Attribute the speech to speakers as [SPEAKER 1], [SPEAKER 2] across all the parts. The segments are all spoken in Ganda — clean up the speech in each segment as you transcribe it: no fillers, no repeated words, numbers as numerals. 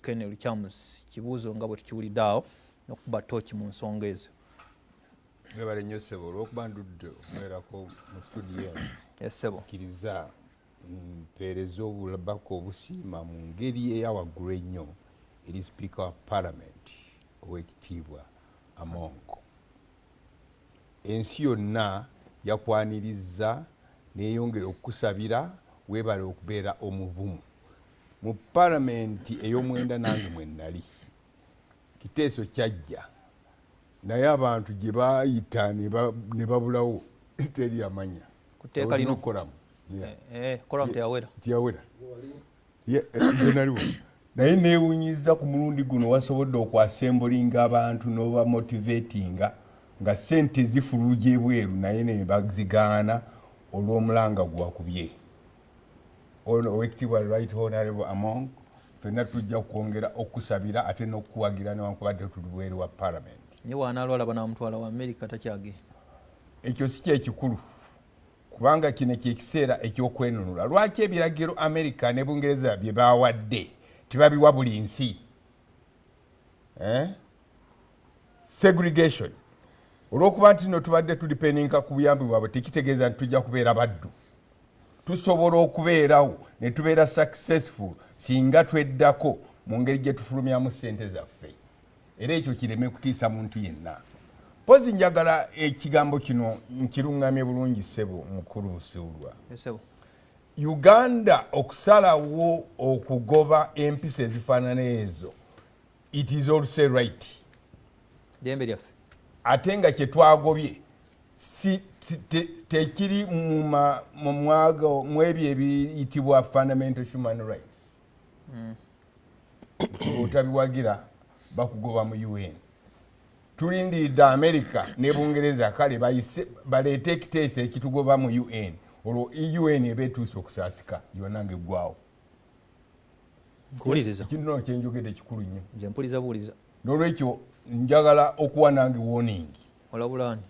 [SPEAKER 1] Ken Lukyamuzi kibuuzo nga bwe tukiwulidde awo n'okuba ttooki mu nsonga ezo.
[SPEAKER 2] Webale nnyo ssebo olw'okuba ndudde okubeerako mu studio eno. Sikiriza mpeereza obubaka obusiima mu ngeri eyawaggulu ennyo eri Speaker wa Parliament ow'ekitiibwa Amonko. Ensi yonna yakwaniriza n'eyongera okukusabira weebale okubeera omuvumu. Mu Parliament ey'omwenda nange mwe nnali kiteeso kyajja naye abantu gye baayita ne babulawo teri amanya
[SPEAKER 1] kuteeka lino
[SPEAKER 2] koramu
[SPEAKER 1] koramu
[SPEAKER 2] teyawera naliwo naye neewunyiza ku mulundi guno wasobodde okwasembulinga abantu n'oba motivatinga nga ssente zifuluuja ebweru naye ne bazigaana olw'omulanga gwakubye. Owekitiibwa Right Honorable Among ffenna tujja kwongera okusabira ate n'okuwagira newankubadde tuli bweru wa Parliament.
[SPEAKER 1] Nye wanaalwala banamutwala wa Amerika takyagenda.
[SPEAKER 2] Ekyo si kyekikulu kubanga kino kyekiseera ekyokwenunula. Lwaki ebiragiro Amerika ne Bungereza bye baawadde tebabiwa buli nsi? Segregation. Olw'okuba nti no tubadde tulipeninka ku buyambi bwabwe tekitegeeza nti tujja kubeera baddu. Tusobola okubeerawo ne tubeera successful singa tweddako mu ngeri gye tufulumyamu ssente zaffe. Era ekyo kireme kutiisa muntu yenna. Pozi njagala ekigambo kino nkiruŋŋamye bulungi ssebo mukulu Busuulwa. Uganda okusalawo okugoba empisa ezifaanana ezo it is also right.
[SPEAKER 1] Dembe lyaffe.
[SPEAKER 2] Ate nga kye twagobye tekiri mu ebyo ebiyitibwa fundamental human rights. Otabiwagira bakugoba mu UN. Tulindiridde Amerika ne Bungereza kale baleete ekiteeso ekitugoba mu UN. Olwo UN eba etuuse okusaasika yonange eggwawo.
[SPEAKER 1] Mpuliriza.
[SPEAKER 2] Kino kyenjogedde kikulu nnyo.
[SPEAKER 1] Nze mpuliriza buuliza.
[SPEAKER 2] N'olwekyo njagala okuwa nange warning.
[SPEAKER 1] Olabulaani.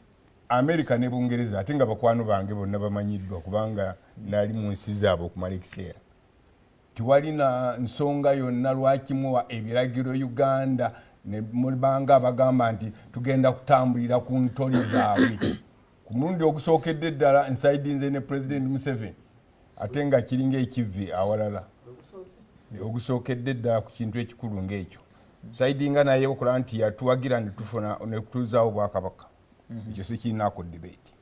[SPEAKER 2] Amerika ne Bungereza ate nga bakwano bange bonna bamanyiddwa kubanga nali mu nsi zaabwe okumala ekiseera. Tiwali na nsonga yonna lwaki muwa ebiragiro Uganda ne mubanga abagamba nti tugenda kutambulira ku ntoli zaabwe. Ku mulundi ogusookedde ddala nsaidinze ne President Museveni ate nga kiringa ekivve awalala. Ogusookedde ddala ku kintu ekikulu ng'ekyo. Saidinga naye okola nti yatuwagira ne tufuna ne kutuzaawo Bwakabaka. Ekyo si kirinaako debate.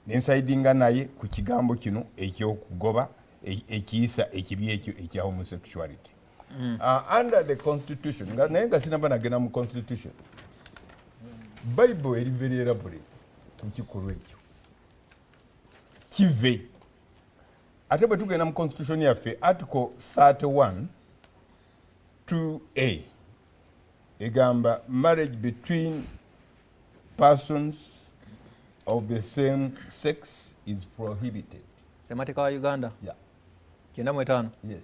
[SPEAKER 2] Nensaidinga naye ku kigambo kino ekyokugoba ekiyisa ekibi ekyo ekya homosexuality. Under the constitution naye nga sinaba nagenda mu constitution Bible eri very elaborate ku kikolwa ekyo kive. Ate bwe tugenda mu constitution yaffe article 31 2A egamba marriage between persons of the same sex is prohibited.
[SPEAKER 1] Semateeka wa Uganda?
[SPEAKER 2] Yeah.
[SPEAKER 1] 95?
[SPEAKER 2] Yes.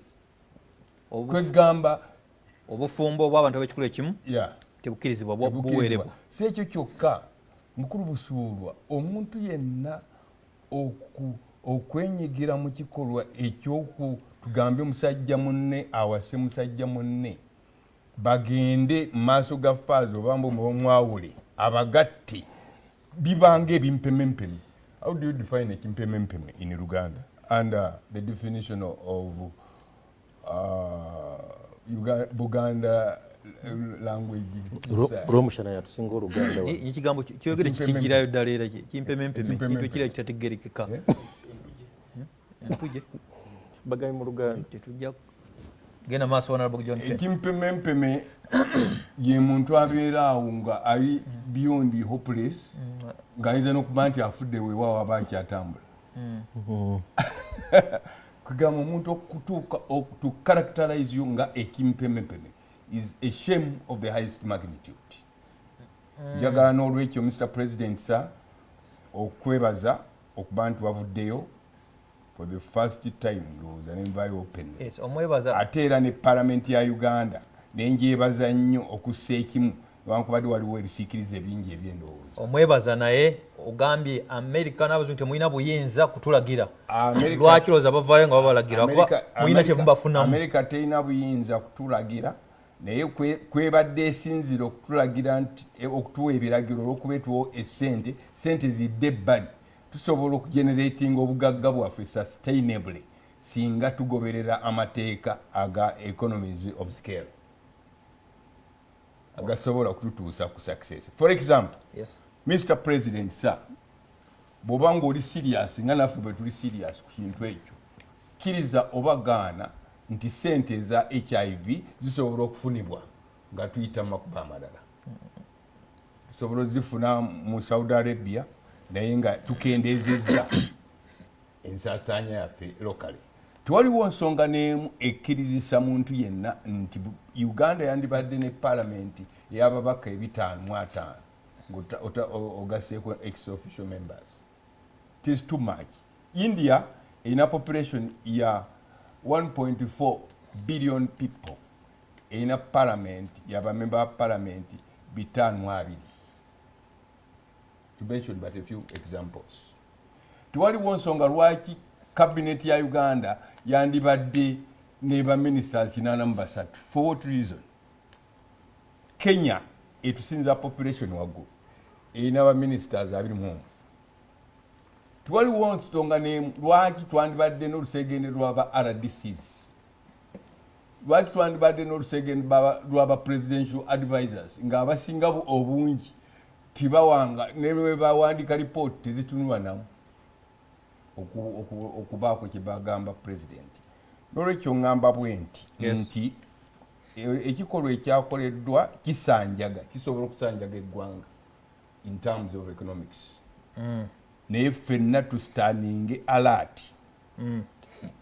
[SPEAKER 1] Kwegamba obufumbo bw'abantu ab'ekikula ekimu?
[SPEAKER 2] Yeah.
[SPEAKER 1] Tebukkirizibwa buweerebwa.
[SPEAKER 2] Si ekyo kyokka mukulu Busuulwa omuntu yenna okwenyigira mu kikolwa tugambe musajja munne awase musajja munne bagende mu maaso ga faazi oba mbu mwawule abagatte bibanga ebimpemempeme. How do you define ekimpemempeme in Uganda under the definition of Buganda language?
[SPEAKER 3] Romushana yatusinga Oluganda.
[SPEAKER 1] Ekigambo kyogere kikijirayo ddala era kimpemempeme kintu kira kitategerekeka. Mpuje
[SPEAKER 3] bagayi mu Luganda
[SPEAKER 1] tetujja genda maaso Honorable John Ken.
[SPEAKER 2] Ekimpemempeme ye muntu abeera awo nga ali beyond hopeless ng'ayinza n'okuba nti afudde weewaawo aba akyatambula. Kugamba omuntu okutuuka to characterize you nga ekimpemempeme is a shame of the highest magnitude. Njagala n'olwekyo Mr. President sir okwebaza okuba nti wavuddeyo for the first time ndowooza nenvayo open.
[SPEAKER 1] Yes, omwebaza.
[SPEAKER 2] Ate era ne Parliament ya Uganda nenjebaza nnyo okussa ekimu newankubadde waliwo ebisiikirize bingi ebyendowooza.
[SPEAKER 1] Omwebaza naye ogambye America n'abazungu temulina buyinza kutulagira. Lwaki loza bavaayo nga babalagira kuba mulina kye mubafunamu.
[SPEAKER 2] America terina buyinza kutulagira naye kwebadde esinzira okutulagira nti okutuwa ebiragiro olwokuba etuwa sente zidde ebbali tusobola okugeneratinga obugagga bwaffe sustainably singa tugoberera amateeka aga economies of scale agasobola okututuusa ku success. For example,
[SPEAKER 1] yes.
[SPEAKER 2] Mr. President, sir, bw'oba ng'oli serious nga naffe bwe tuli serious ku kintu ekyo kkiriza oba gaana nti sente eza HIV zisobola okufunibwa nga tuyita makuba amalala. Tusobola ozifuna mu Saudi Arabia naye nga tukendeezezza ensaasaanya yaffe locally. Tewaliwo nsonga n'emu ekkirizisa muntu yenna nti Uganda yandibadde ne palamenti ey'ababaka 55 ogasseeko ex-official members. It is too much. India erina population ya 1.4 billion people. Erina parliament y'abamemba ba parliament 52. To mention but a few examples. Tewaliwo nsonga lwaki cabinet ya Uganda yandibadde neba ministers 83. For what reason? Kenya etusinza population waggulu erina ba ministers 21. Tewaliwo nsonga n'emu lwaki twandibadde n'olusegende lw'aba RDCs. Lwaki twandibadde n'olusegende lw'aba presidential advisors ng'abasinga obungi tibawanga ne bwe bawandiika report tezitunulwa namu okubaako kye bagamba president. N'olwekyo ngamba bwe nti ekikolwa ekyakoleddwa kisobola okusanjaga eggwanga in terms of economics. Naye ffenna tustaninge alert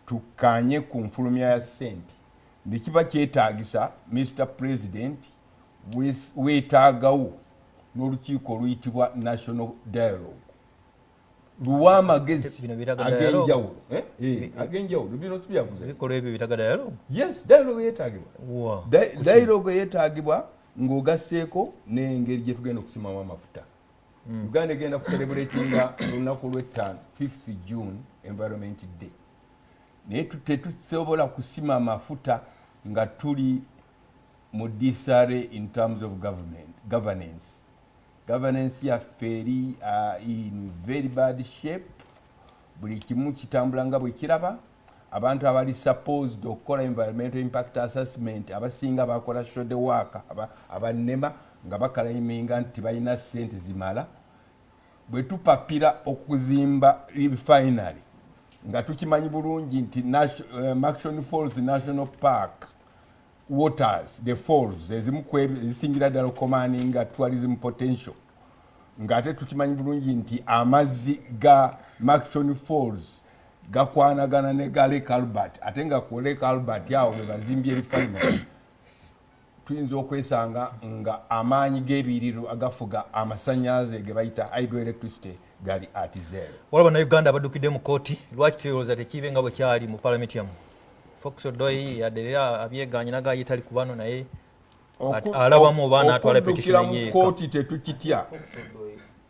[SPEAKER 2] tukanye ku nfulumya ya ssente ne kiba kyetaagisa Mr. President weetaagawo n'olukiiko oluyitibwa national dialogue luwamagezi ag'enjawulo ag'enjawulo bino sibyakuze
[SPEAKER 1] bikolwa ebyo bitaga dialogue.
[SPEAKER 2] Yes, dialogue yeetaagibwa. Dialogue yeetaagibwa ng'ogasseeko n'engeri gye tugenda okusimamu amafuta. Uganda egenda kucelebratinga olunaku lw'ettaano 5th June Environment Day. Naye tetusobola kusima amafuta nga tuli mu disarray in terms of governance. Governance yaffe eri in very bad shape. Buli kimu kitambula nga bwe kiraba. Abantu abali supposed okukola environmental impact assessment abasinga bakola shode work abanema nga bakalayiminga nti balina ssente zimala. Bwe tupapira okuzimba refinery nga tukimanyi bulungi nti Maction Falls National Park waters, the falls ezimu ezisingira ddala okukomaaninga tourism potential nga ate tukimanyi bulungi nti amazzi ga Maction Falls gakwanagana ne ga Lake Albert ate nga ku Lake Albert awo we bazimbye refinery. Tuyinza okwesanga nga amaanyi g'ebiriro agafuga amasannyalaze ge bayita hydroelectricity gali at zero.
[SPEAKER 1] Walaba na Uganda abaddukidde mu kooti lwaki tulowooza tekibe nga bwe kyali mu palamenti yamu. Fox Odoi yaderera abyegaanye nagaye tali kubano naye alabamu obaana atwala petition ye.
[SPEAKER 2] Kooti tetukitya.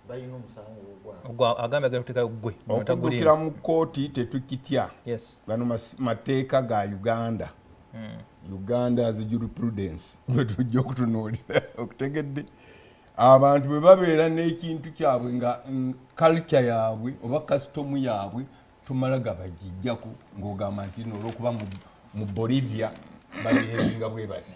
[SPEAKER 1] Bayina omusango ogwa agambe agenda kuteekayo gwe.
[SPEAKER 2] Okuddukira mu kooti tetukitya.
[SPEAKER 1] Yes.
[SPEAKER 2] Gano mateeka ga Uganda. Uganda as a jurisprudence tujja okutunuulira okutegedde abantu bwe babeera n'ekintu kyabwe nga culture yaabwe oba custom yaabwe tumala gabagijjaku ng'ogamba nti n'olwokuba mu Bolivia babehevinga bwe bati.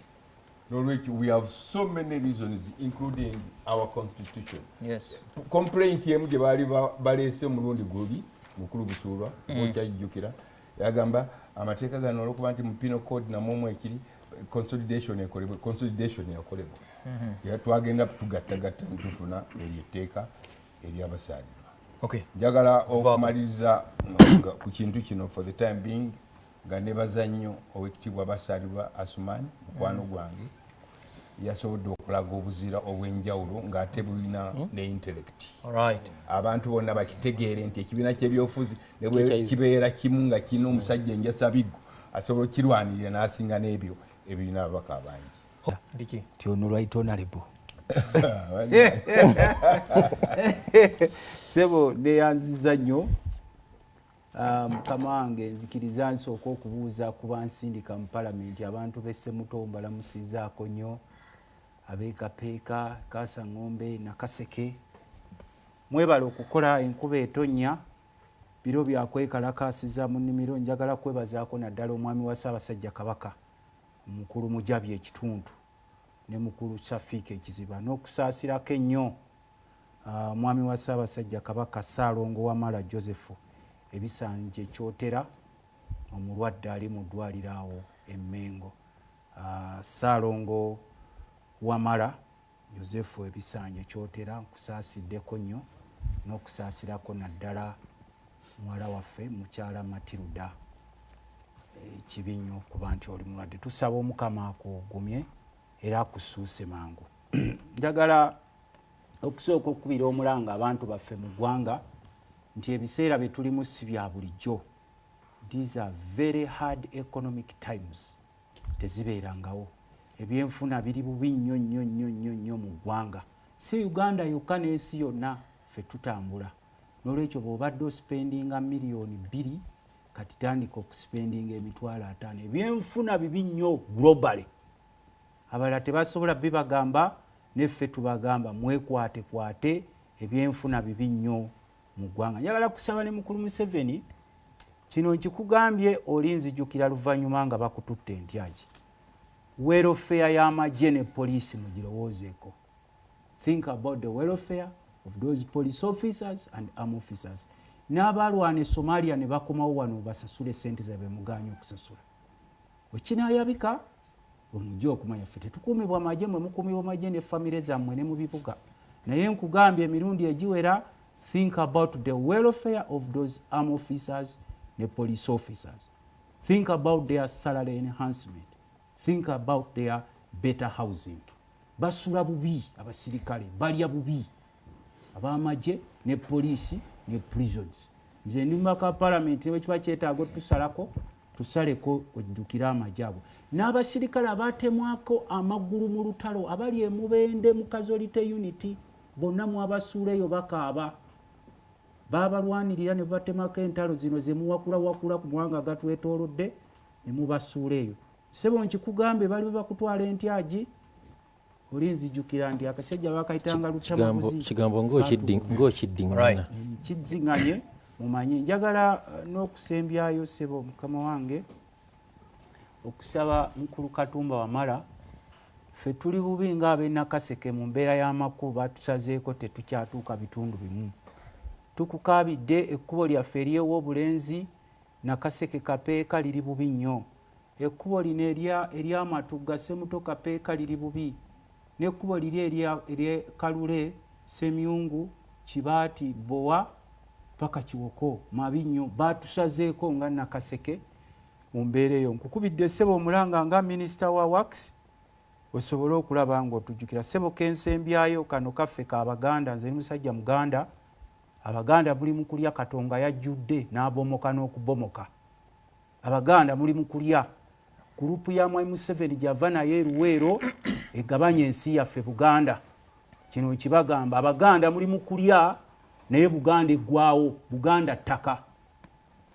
[SPEAKER 2] N'olwekyo we have so many reasons including our constitution.
[SPEAKER 1] Yes.
[SPEAKER 2] Complaint emu gye baali baleese omulundi guli mukulu Busuulwa okyajjukira yagamba amateeka gano olwokuba nti mu penal code namwomu ekiri consolidation yakolebwa. Era twagenda tugattagatta ntufuna eryo etteeka ery'abasaalirwa. Njagala okumaliriza ku kintu kino for the time being nga nebaza nnyo owekitiibwa abasaalirwa Asumani mukwano gwange yasobodde okulaga obuzira obw'enjawulo ng'ate bulina ne intellect. Abantu bonna bakitegeere nti ekibiina ky'ebyobufuzi ne bwe kibeera kimu nga kirina omusajja enjasa biggu asobola okirwanirira n'asinga n'ebyo ebirina ababaka abangi.
[SPEAKER 4] Ti ono right honorable Sebo neyanziza nnyo mukama wange nzikiriza nsooka okubuuza ku bansindika mu palamenti abantu b'Essemuto mbalamusizaako nnyo ab'Ekapeeka Kaasangombe Nakaseke mwebala okukola enkuba etonnya biro byakwekalakaasiza mu nnimiro njagala kwebazaako naddala omwami wa Ssaabasajja Kabaka omukulu Mujabi ekitundu ne mukulu Shafiika Ekiziba n'okusaasirako ennyo omwami wa Ssaabasajja Kabaka Ssaalongo Wamala Joseph ebisanja ekyotera omulwadde ali mu ddwaliro awo Emmengo Ssaalongo Wamala Joseph ebisanja ekyotera nkusaasiddeko nnyo n'okusaasirako naddala muwala waffe mukyala Matilda kibi nnyo kuba nti oli mulwadde tusaba Omukama akugumye era akusuuse mangu njagala okusooka okubira omulanga abantu baffe mu ggwanga nti ebiseera bye tulimu si bya bulijjo. These are very hard economic times. Tezibeerangawo ebyenfuna biri bubi nnyo nnyo nnyo nnyo nnyo mu ggwanga si Uganda yokka n'ensi yonna ffe tutambula n'olwekyo bw'obadde ospendinga miliyoni 2 kati tandika okuspendinga emitwalo 5 ebyenfuna bibi nnyo globally abalala tebasobola bibagamba neffe tubagamba mwekwatekwate ebyenfuna bibi nnyo mu ggwanga. Njagala kusaba ne mukulu Museveni kino nkikugambye olinzijukira luvannyuma nga bakututte entyagi welfare y'amagye ne poliisi mugirowoozeeko. Think about the welfare of those police officers and armed officers. N'abalwana e Somalia ne bakomawo wano basasule sente zaabwe muganya okusasula wekinaayabika omujja okumanya ffe tetukuumibwa amagye mwe mukuumibwa amagye ne famire zammwe ne mu bibuga naye nkugambye emirundi egiwera think about the welfare of those armed officers ne police officers. Think about their salary enhancement. Think about their better housing. Basula bubi abasirikale balya bubi abamagye ne poliisi ne prisons. Nze ndi maka parliament ne kiba kyetaago tusaleko ojjukira amagye ago n'abasirikale abatemwako amagulu mu lutalo abali emubende mu Casualty Unity bonna mwabasuuleyo bakaaba babalwanirira ne batemako entalo zino ze muwakula ku mwanga gatwetoolodde ne mubasuuleyo. Sebo nkikugambe bali bakutwala entyagi olinzijukira nti akasajja bakayitanga Luttamaguzi
[SPEAKER 3] kigambo ng'okiddingana
[SPEAKER 4] kidzinganye mumanyi. Njagala n'okusembyayo sebo mukama wange okusaba mukulu Katumba Wamala ffe tuli bubi ng'ab'e Nakaseke mu mbeera y'amakulu batusazeeko tetukyatuuka bitundu bimu. Tukukaabidde ekkubo lyaffe ery'obulenzi Nakaseke Kapeeka liri bubi nnyo. Ekkubo lino ery'Amatugga Ssemuto Kapeeka liri bubi n'ekkubo liri ery'e Kalule Semyungu Kibaati Bowa paka Kiwoko mabi nnyo batusazeeko nga Nakaseke mu mbeera eyo. Nkukubidde ssebo omulanga nga minisita wa Works osobole okulaba ng'otujjukira ssebo kensembyayo kano kaffe k'Abaganda nze musajja Muganda Abaganda muli mu kulya Katonga yajjudde n'abomoka n'okubomoka. Abaganda muli mu kulya gurupu ya Mwai Museveni gyava naye Luweero egabanya ensi yaffe Buganda. Kino kibagamba Abaganda muli mu kulya naye Buganda eggwawo Buganda ttaka.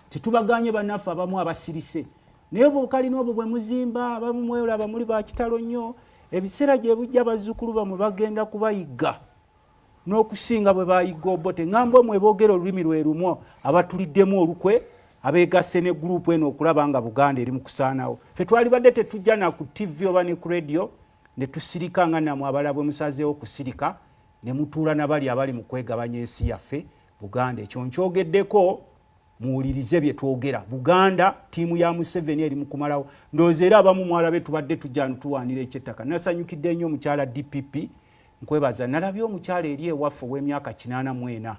[SPEAKER 4] Tetubaganye bannaffe abamu abasirise naye bwokalina obwo bwe muzimba abamu mwolaba muli bakitalo nnyo ebiseera gye bujja bazzukulu bamwe bagenda kubayigga n'okusinga bwe bayigga obote ngambwe mwe boogera olulimi lwe lumu abatuliddemu olukwe abeegasse ne gurupu eno okulaba nga Buganda eri mu kusaanawo. Ffe twalibadde tetujja na ku TV oba ne ku radio ne tusirika nga nammwe abalala bwe musazeewo kusirika ne mutuula nabali abali mu kwegabanya ensi yaffe Buganda. Ekyo nkyogeddeko muwulirize bye twogera. Buganda ttiimu ya Museveni eri mu kumalawo ndowooza era abamu mwalabe tubadde tujja tuwaanira ekyettaka. Nasanyukidde nnyo omukyala DPP nkwebaza. Nalabye omukyala eri ewaffe ow'emyaka 84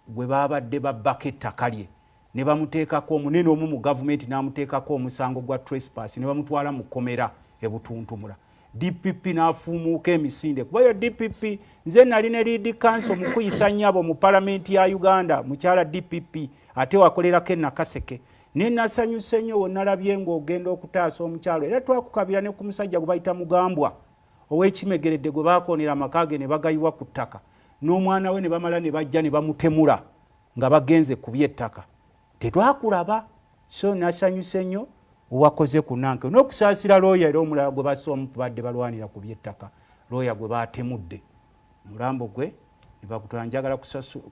[SPEAKER 4] bwe babadde babbako ettaka lye ne bamuteekako omunene omu mu gavumenti n'amuteekako omusango gwa trespass ne bamutwala mu kkomera e Butuntumula. DPP n'afuumuuka emisinde kuba yo DPP nze nali ne lead council mu kuyisa nnyabo mu palamenti ya Uganda mukyala DPP ate wakolerako e Nakaseke ne nasanyuse nnyo wonna nalabye ng'ogenda okutaasa omukyalo era twakukabira ne ku musajja gwe bayita Mugambwa ow'ekimegeredde gwe baakoonera amakaage ne bagayiwa ku ttaka n'omwana we ne bamala ne bajja ne bamutemula nga bagenze kubya ettaka tetwakulaba so nasanyuse nnyo owakoze ku nanke n'okusaasira looya era omulala gwe basoomu badde balwanira kubya ettaka looya gwe baatemudde mulambo gwe ne bagutwala njagala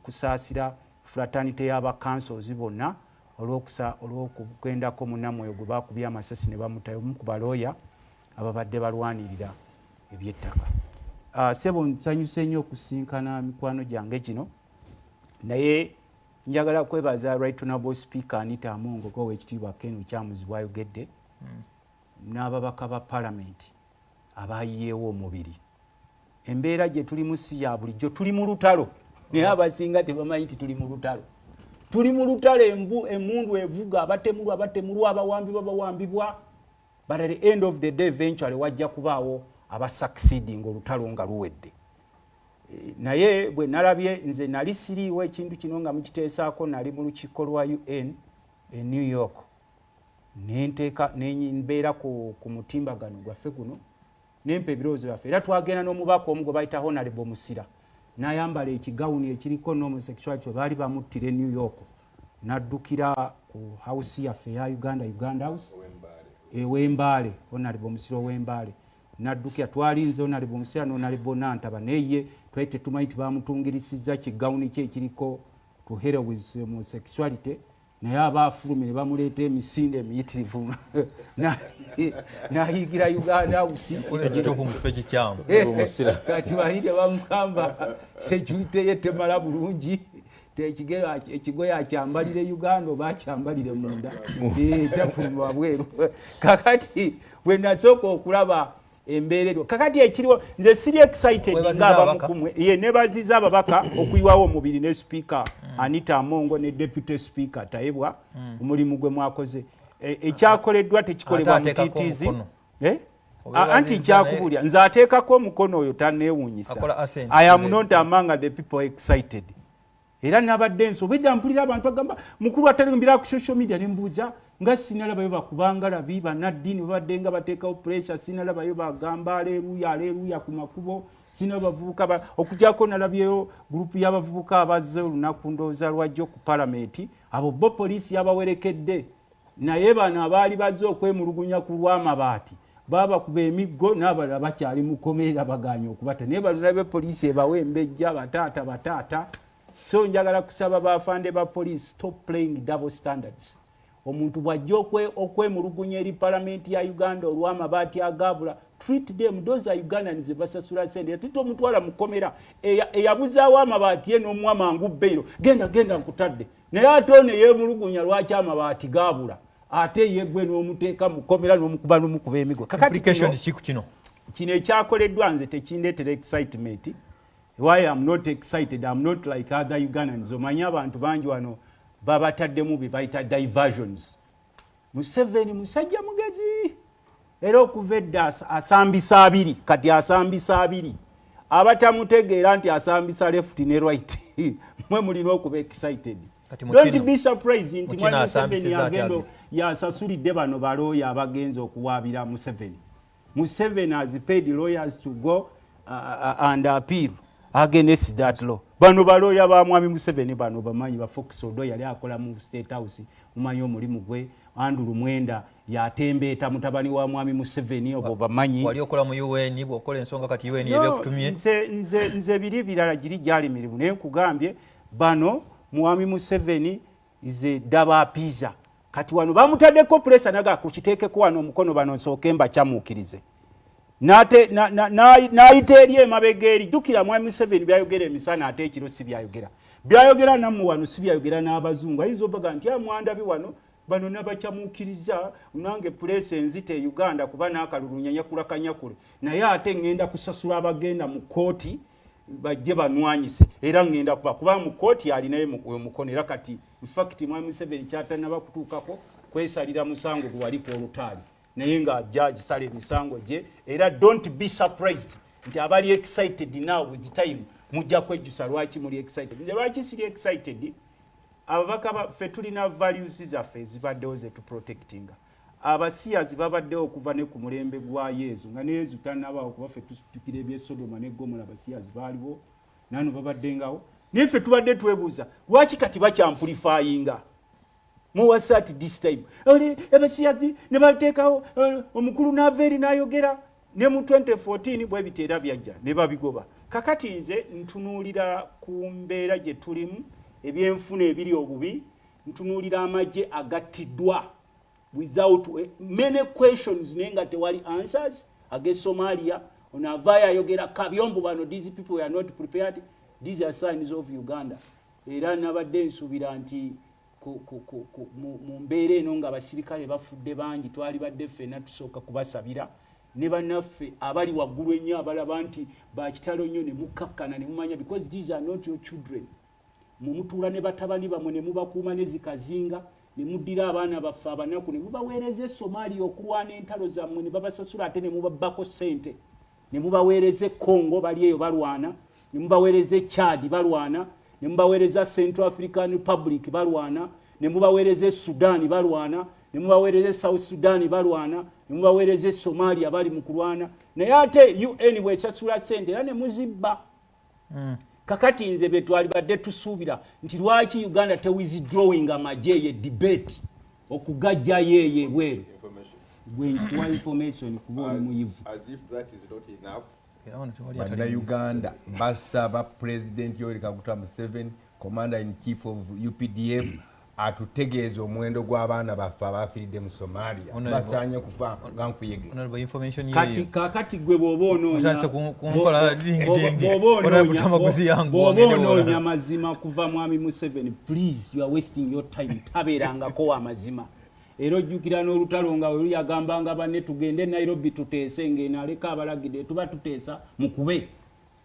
[SPEAKER 4] kusaasira fraternity y'abakansoozi bonna olw'okugendako munamweyo gwe baakubya amasasi ne bamutayo omu ku balooya ababadde balwanirira ebyettaka. Sebo nsanyuse nnyo okusinkana mikwano gyange gino naye njagala kwebaza right honorable speaker Anita Amongo ko w'ekitiibwa Ken Lukyamuzi bw'ayogedde n'ababaka ba parliament abayiyeewo omubiri. Embeera gye tulimu si ya bulijjo, tuli mu lutalo naye abasinga tebamanyi nti tuli mu lutalo. Tuli mu lutalo, emundu evuga, abatemulwa, abawambibwa, but at the end of the day eventually wajja kubaawo aba succeeding olutalo nga luwedde. Naye bwe nalabye nze nali siriiwo ekintu kino nga mukiteesaako nali mu lukiiko lwa UN e New York nembeera ku mutimbagano gwaffe guno nempa ebirowoozo byaffe era twagenda n'omubaka omu gwe bayita Honorable Musira n'ayambala ekigawuni ekiriko n'homosexuality baali bamuttira e New York n'addukira ku house yaffe ya Uganda House ew'Embaale Honorable Musira ow'Embaale n'addukira twalinze Honorable Musira n'Honorable Nantaba naye twali tetumanyi bamutungirisizza kigawuni kye ekiriko to hell with homosexuality naye abaafulumye ne bamuleeta emisinde emiyitirivu n'ayigira Uganda House kati bali tebamugamba security ye temala bulungi ekigoye akyambalire Uganda oba akyambalire munda tafulumwa bweru. Kakati bwe nasooka okulaba embeera eryo kakati ekiriwo nze siri excited ng'abamukumwe nebaziza ababaka okuyiwawo omubiri ne speaker Anita Amongo ne deputy speaker Tayebwa omulimu gwe mwakoze ekyakoleddwa tekikolebwa mutiitiizi anti kyakubulya nze ateekako omukono oyo taneewuunyisa. I am not among the people excited. Era nabadde nsobedda mpulira abantu bagamba mukulu atalimbira ku social media nembuuza nga sinalabayo bakubanga labi bannaddiini babadde nga bateekawo pressure sinalabayo bagamba aleluya ku makubo sinabavubuka okugyako nalabyeyo gurupu y'abavubuka abazze olunaku ndowooza lwajjo ku palamenti abo bo poliisi yabawerekedde naye bano abaali bazze okwemulugunya ku lw'amabaati babakuba emiggo n'abalala bakyali mu kkomerera baganya okubata naye balulabe poliisi ebawe embejja bataata. So njagala kusaba bafande ba police stop playing double standards. Omuntu bwajja okwemulugunya eri parliament ya Uganda olw'amabaati agabula treat them those are Ugandans basasula sente tito omutwala mukomera eyabuzaawo amabaati ye n'omwama ngubbeiro genda nkutadde naye ate one yeemulugunya lwaki amabaati gabula ate yegwe n'omuteeka mukomera n'omukuba n'omukuba emiggo. Kakati kino ekyakoleddwa nze tekindeetera excitement. Why I'm not excited, I'm not like other Ugandans. Omanya abantu bangi wano babataddemu bye bayita diversions. Museveni musajja mugezi era okuva edda asambisa abiri kati asambisa abiri abatamutegeera nti asambisa left ne right mwe mulina okuba excited. Don't be surprised nti mwana Museveni agendo yasasulidde bano balooya abagenza okuwaabira Museveni. Museveni has paid lawyers to go and appeal against that law. Bano balooya ba mwami Museveni bano bamanyi ba Fox Odo yali akola mu State House mumanyi omulimu gwe Andrew Mwenda yatembeeta mutabani wa mwami Museveni obo bamanyi
[SPEAKER 1] wali okola mu UN bwokola ensonga kati UN ebekutumye
[SPEAKER 4] nze biri birala giri gyali mirimu naye nkugambye bano mwami Museveni ize daba pizza kati wano bamutaddeko pressure naga kukiteekeko wano omukono bano nsooke mbakyamuukirize n'ayita eri emabega eri jjukira mwami Museveni byayogera emisana ate ekiro si byayogera nammwe wano si byayogera n'abazungu ayinza obaga nti amwandabi wano bano nabakyamuukiriza nange pulesi enzita e Uganda kuba n'akalulu nyakula naye ate ngenda kusasula abagenda mu kooti bajje banwanyise era ngenda kuba mu kooti alinaye mukono era kati infact mwami Museveni kyatanaba kutuukako kwesalira musango gwe wali ku olutaali naye nga judge sale misango je era don't be surprised nti abali excited now with the time mujja kwejjusa lwaki muli excited nje lwaki siri excited ababaka ffe tulina values zaffe zibaddewo ze to protecting abasiyazi babaddewo okuva ne ku mulembe gwa Yesu nga ne Yesu tannabawo kuba ffe tusukira ebye Sodoma ne Gomora abasiyazi baaliwo nano babaddengawo niffe tubadde twebuuza lwaki kati bakyamplifyinga mu wasat this time abasiyazi ne bateekawo omukulu n'aveeri n'ayogera ne mu 2014 bwe biteera byajja ne babigoba kakati nze ntunuulira ku mbeera gye tulimu ebyenfuna ebiri obubi ntunuulira amagye agattiddwa without many questions naye nga tewali answers against Somalia onavaayo ayogera kabyombo bano these people are not prepared these are signs of Uganda era nabadde nsuubira nti mu mbeera eno nga abasirikale bafudde bangi twali badde ffenna tusooka kubasabira ne bannaffe abali waggulu ennyo abalaba nti bakitalo nnyo ne mukkakkana ne mumanya because these are not your children mumutuula ne batabani bamwe ne mubakuuma ne zikazinga ne muddira abaana baffe abanaku ne mubaweereza Somalia okulwana entalo zammwe ne babasasula ate ne mubabbako ssente ne mubaweereza Congo bali eyo balwana ne mubaweereza Chad balwana ne mubaweereza Central African Republic balwana ne mubaweereza Sudan balwana ne mubaweereza South Sudan balwana ne mubaweereza Somalia bali mu kulwana naye ate UN bwesasula ssente era ne muzibba kakati nze betwali badde tusuubira nti lwaki Uganda te withdrawing amagye ye debate okugajja yeye bweru information kubona muyivu
[SPEAKER 2] as if that is not enough Uganda basaba President Yoweri Kaguta Museveni Commander in Chief of UPDF atutegeeza omuwendo gw'abaana baffe abafiiridde mu Somalia basanye kufa ngankuyege
[SPEAKER 4] kakati gwe bw'oba onoonya Amazima kuva mwami Museveni please you are wasting your time tabeerangako Amazima era ojjukira n'olutalo nga we yagambanga banne tugende Nairobi tuteese ng'eno aleka abalagidde tuba tuteesa mukube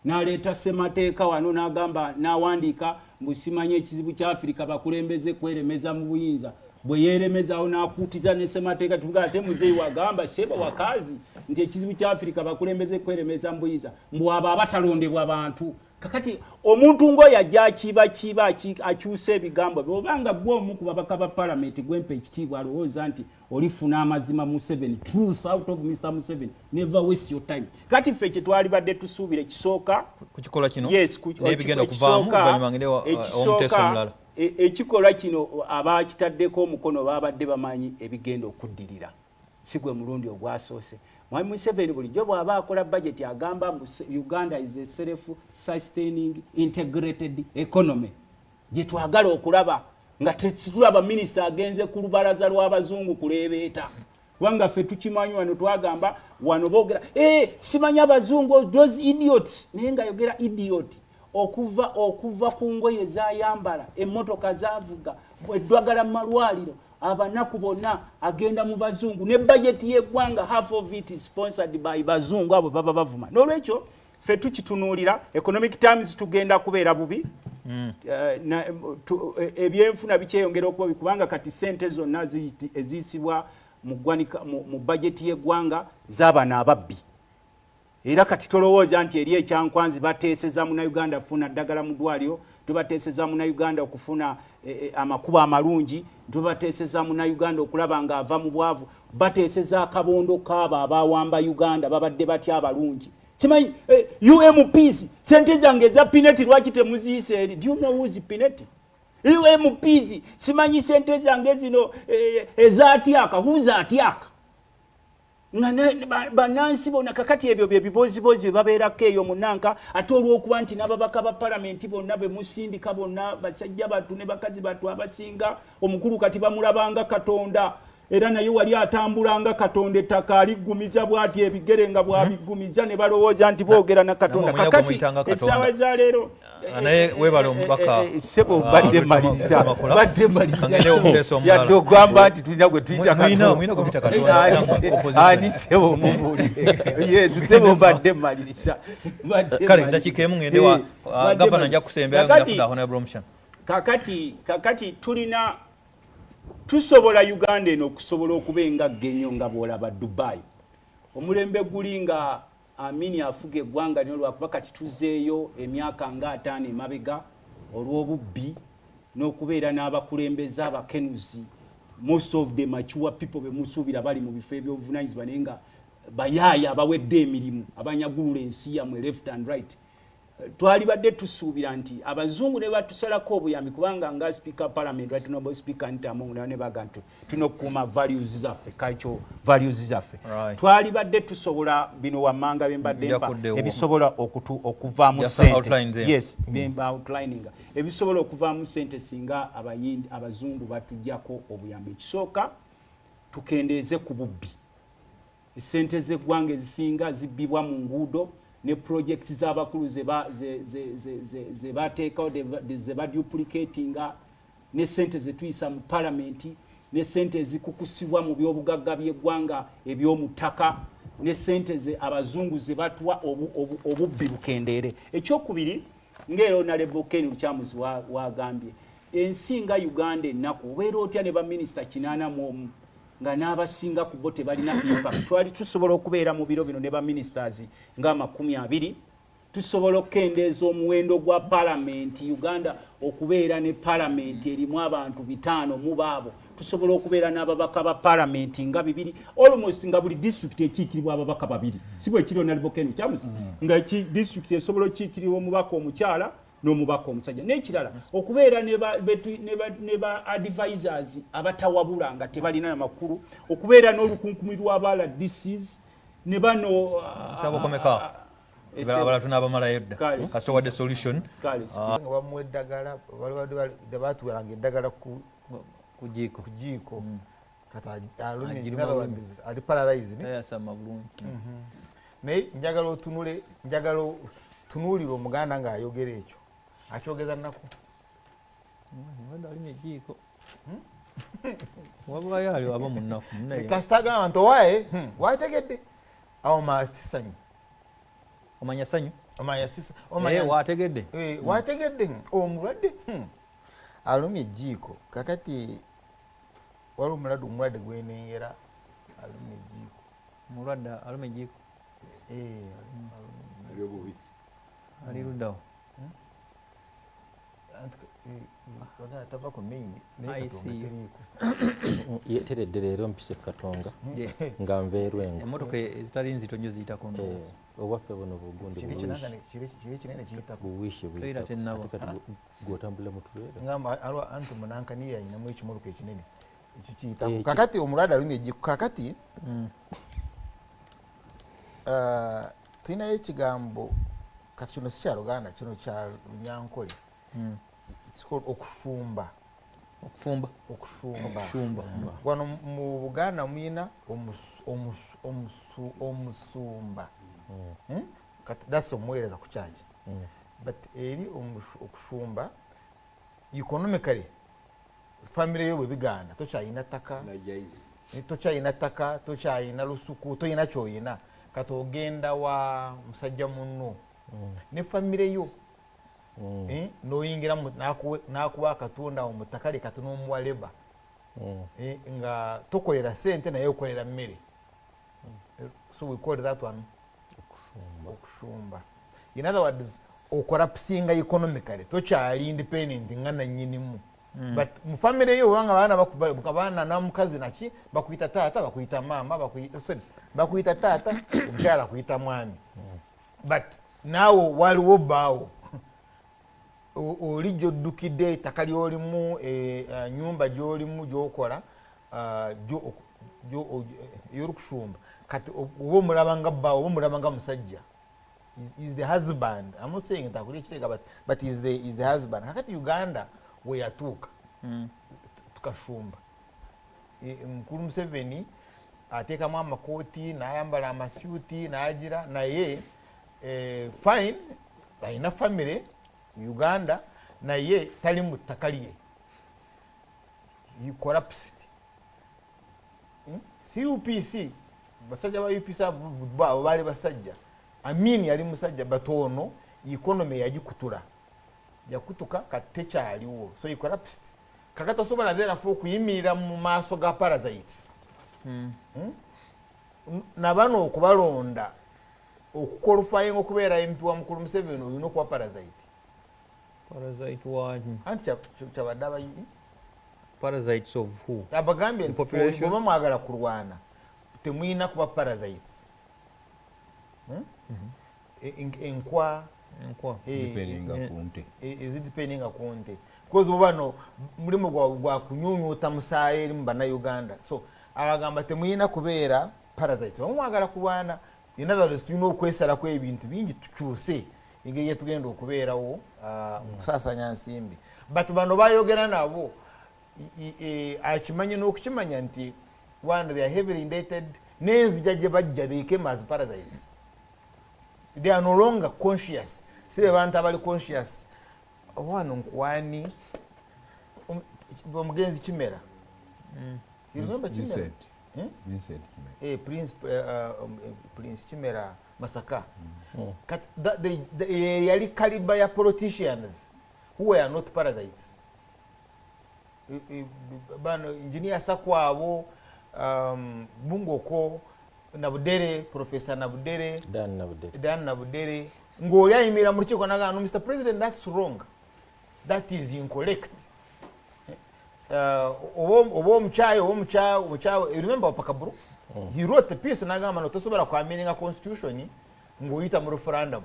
[SPEAKER 4] n'aleeta ssemateeka wano n'agamba n'awandiika mbusimanye ekizibu kya Afrika bakulembeze kweremeza mu buyinza bwe yeeremezawo n'akuutiza ne ssemateeka tuvuga ate muzeeyi wagamba sheba wakazi nti ekizibu kya Afrika bakulembeze kweremeza mu buyinza mbu abo abatalondebwa bantu kakati omuntu ngoyo ajja akiba akyusa ebigambo bw'obanga gwe omu ku babaka ba palamenti gwempa ekitiibwa alowooza nti olifuna amazima Museveni truth out of Mr. Museveni never waste your time kati ffe kye twali badde tusuubire kisooka
[SPEAKER 1] ku kikolwa kino n'ebigenda okuvaamu oluvannyuma ngende omuteeso omulala
[SPEAKER 4] ekikolwa kino abakitaddeko omukono babadde bamanyi ebigenda okuddirira si gwe mulundi ogwasoose Mwami Museveni bulijjo bw'aba akola budget agamba Uganda is a self-sustaining integrated economy gye twagala okulaba nga tetulaba minisita agenze ku lubalaza lw'abazungu kuleebeeta kubanga ffe tukimanyi wano twagamba wano boogera simanya abazungu those idiots naye nga yogera idiot okuva ku ngoye zayambala emmotoka zavuga eddwagala mu malwaliro abanaku bonna agenda mu bazungu ne budget y'eggwanga half of it is sponsored by bazungu abo baba bavuma n'olwekyo ffe tukitunuulira economic times tugenda kubeera bubi ebyenfuna bikyeyongera okuba bikubanga kati sente zonna eziyisibwa mu budget y'eggwanga z'abana ababbi era kati tolowooza nti eri ekyankwanzi bateeseza Munnayuganda kufuna ddagala mu ddwaliro tubateeseza Munnayuganda okufuna amakubo amalungi tubateeseza Munnayuganda okulaba nga ava mu bwavu bateeseza akabondo kaabo abawamba Uganda babadde batya abalungi kimanyi UMPs sente zange eza pineti lwaki temuziyise eri do you know who's pineti UMPs simanyi sente zange zino ezaatyaka who's atyaka banansi bona kakati ebyo bye bibozibozi bye babeerako eyo munanka ate olw'okuba nti n'ababaka ba palamenti bonna be musindika bonna basajja battu ne bakazi battu abasinga omukulu kati bamulabanga Katonda era naye wali atambulanga Katonda ettaka aliggumiza bw'ati ebigere nga bw'abiggumiza ne balowooza nti boogera na Katonda kakati essaawa za leero
[SPEAKER 1] naye weebale omubaka
[SPEAKER 4] sebo badde maliriza yadde ogamba nti tulina gwe tuyita ani sebo yesu sebo badde maliriza
[SPEAKER 1] kale dakiika emu ngende wa gavana nja kusembera ngenda kuda honorable omushana
[SPEAKER 4] kakati tulina tusobola Uganda eno okusobola okubenga genyo nga bwolaba Dubai omulembe guli nga Amini afuga eggwanga n'olwakuba kati tuzeeyo emyaka nga 5 emabega olw'obubbi n'okubeera n'abakulembeze abakenuzi most of the mature people bemusuubira bali mu bifo ebyobuvunanyizibwa naye nga bayaaya abawedde emirimu abanyagulula ensi yammwe left and right. Twalibadde tusuubira nti abazungu ne batusalako obuyambi kubanga nga speaker parliament right honorable speaker Ntamu ne baga nti tunokuuma values zaffe cultural values zaffe. Twalibadde tusobola bino wammanga bembadde mpa ebisobola okuvaamu sente. Yes, outlining. Ebisobola okuvaamu sente singa abazungu batujjako obuyambi. Ekisooka tukendeeze ku bubbi. Sente z'eggwanga ezisinga zibbibwa mu nguudo ne projects z'abakulu ze bateekawo ze baduplicatinga ne sente zetuyisa mu parliament ne sente ezikukusibwa mu byobugagga by'eggwanga eby'omutaka ne sente abazungu ze batuwa obubbi bukendeere. Ekyokubiri ng'ero Honorable Ken Lukyamuzi wagambye ensi nga Uganda ennaku obeera otya ne baminisita 81 nga n'abasinga ku bo tebalina impact. Twali tusobola okubeera mu biro bino ne baministers nga 20 tusobola okukendeeza omuwendo gwa parliament Uganda okubeera ne parliament erimu abantu 5 mu baabo. Tusobola okubeera n'ababaka ba parliament nga 2 almost nga buli district ekiikiribwa ababaka 2. Si bwe kiri Honorable Ken Lukyamuzi nga district esobola okiikiribwa omubaka omukyala n'omubaka omusajja. N'ekirala okubeera ne ba advisors abatawabula nga tebalina amakulu, okubeera n'olukunkumirwa abala DCs ne bano
[SPEAKER 1] sabokomeka abala tunabamala yedda kasito wadde solution
[SPEAKER 5] bamuwa eddagala batuweranga eddagala ku
[SPEAKER 1] jiko
[SPEAKER 5] kata ali paralyzed naye njagala tunuulira omuganda ng'ayogera ekyo akyogeza nnaku
[SPEAKER 1] alimye jiko wabayo ali waba mu nnaku
[SPEAKER 5] kasita agamba nti owaye wategedde awo masisanyu
[SPEAKER 1] omanya sanyu
[SPEAKER 5] wategedde wategedde omulwadde alumye ejjiiko kakati wali omulwadde gwenengera alumye ejjiiko
[SPEAKER 1] mulwadde alumye ejjiiko ali luddawo
[SPEAKER 3] yeteredde leero mpise katonga nga nveerwenga
[SPEAKER 1] emmotoka ezitali nzito nyo ziyitako
[SPEAKER 3] obwaffe buno bugundi buwishi gwotambula mutubeera
[SPEAKER 5] anti munankani yayinamu ekimotoka ekinene ekyo kiyitako kakati omulwadde alumye ejjiiko kakati tulinayo ekigambo kati kino si kya Luganda kino kya Lunyankole okufumba wano mu Buganda muyina omusumba that's omuweereza ku kyaki but eri okufumba economically family yo bwe biganda tokyayina ttaka tokyayina lusuku toyina kyoyina kati ogenda wa musajja munno ne family yo noyingira nakuwa akatunda omutaka leka tunomuwa leba nga tokolera sente naye okolera mmere so we call that one okushumba. In other words okorapsinga economically tokyali independent nga nannyinimu but mu family yo wanga baana namukazi naki bakuyita taata bakuyita mama bakuyita taata omukyala kuyita mwami but naawo waliwo bbaawo oli gy'oddukidde ettaka ly'olimu nyumba gy'olimu gy'okola ey'olukushumba kati oba omulaba nga bbaawo oba omulaba nga musajja is the husband. I'm not saying that but is the husband. Kakati Uganda we yatuuka tukashumba mukulu Museveni ateekamu amakooti n'ayambala amasuuti n'agira naye fine alina family Uganda naye tali mu ttaka lye corrupted. CUPC basajja ba UPC abo baali basajja Amini yali musajja batono economy yagikutula yakutuka katekyaliwo so corrupted kakata sobola therefore kuyimirira mu maaso ga parasites nabano okubalonda okukolufayinga okubeera MP wa mukulu Museveni olina okuba parasite
[SPEAKER 1] wani
[SPEAKER 5] anti kyabadde abayi
[SPEAKER 1] Parasites of who?
[SPEAKER 5] abagambye
[SPEAKER 1] The population?
[SPEAKER 5] bwoba mwagala kulwana temuyina kuba parasites enkwa
[SPEAKER 2] depending
[SPEAKER 5] ku nte because bano mulimu gwa kunyunyuta musaayi eri mu bannayuganda so abagamba temuyina kubeera parasites oba mwagala kulwana in other words tulina okwesalako ebintu bingi tukyuse engeri yetugenda okubeerawo okusaasanya nsimbi but bano bayogera nabo akimanye n'okukimanya nti one they are heavily indebted n'enzija gye bajja they came as parasites they are no longer conscious si be bantu abali conscious wano nkwani omugenzi Kimera you remember Kimera Prince Kimera Masaka yali caliber ya politicians who were not parasites bano engineer Sakwabo Bungoko Nabudere Professor Nabudere Dan Nabudere ngoli ayimira mu kiko nagano Mr President that's wrong that is incorrect obo mchayo remember Pakaburu he wrote the piece nagama no tosobera kwa meaning constitution ngoyita mu referendum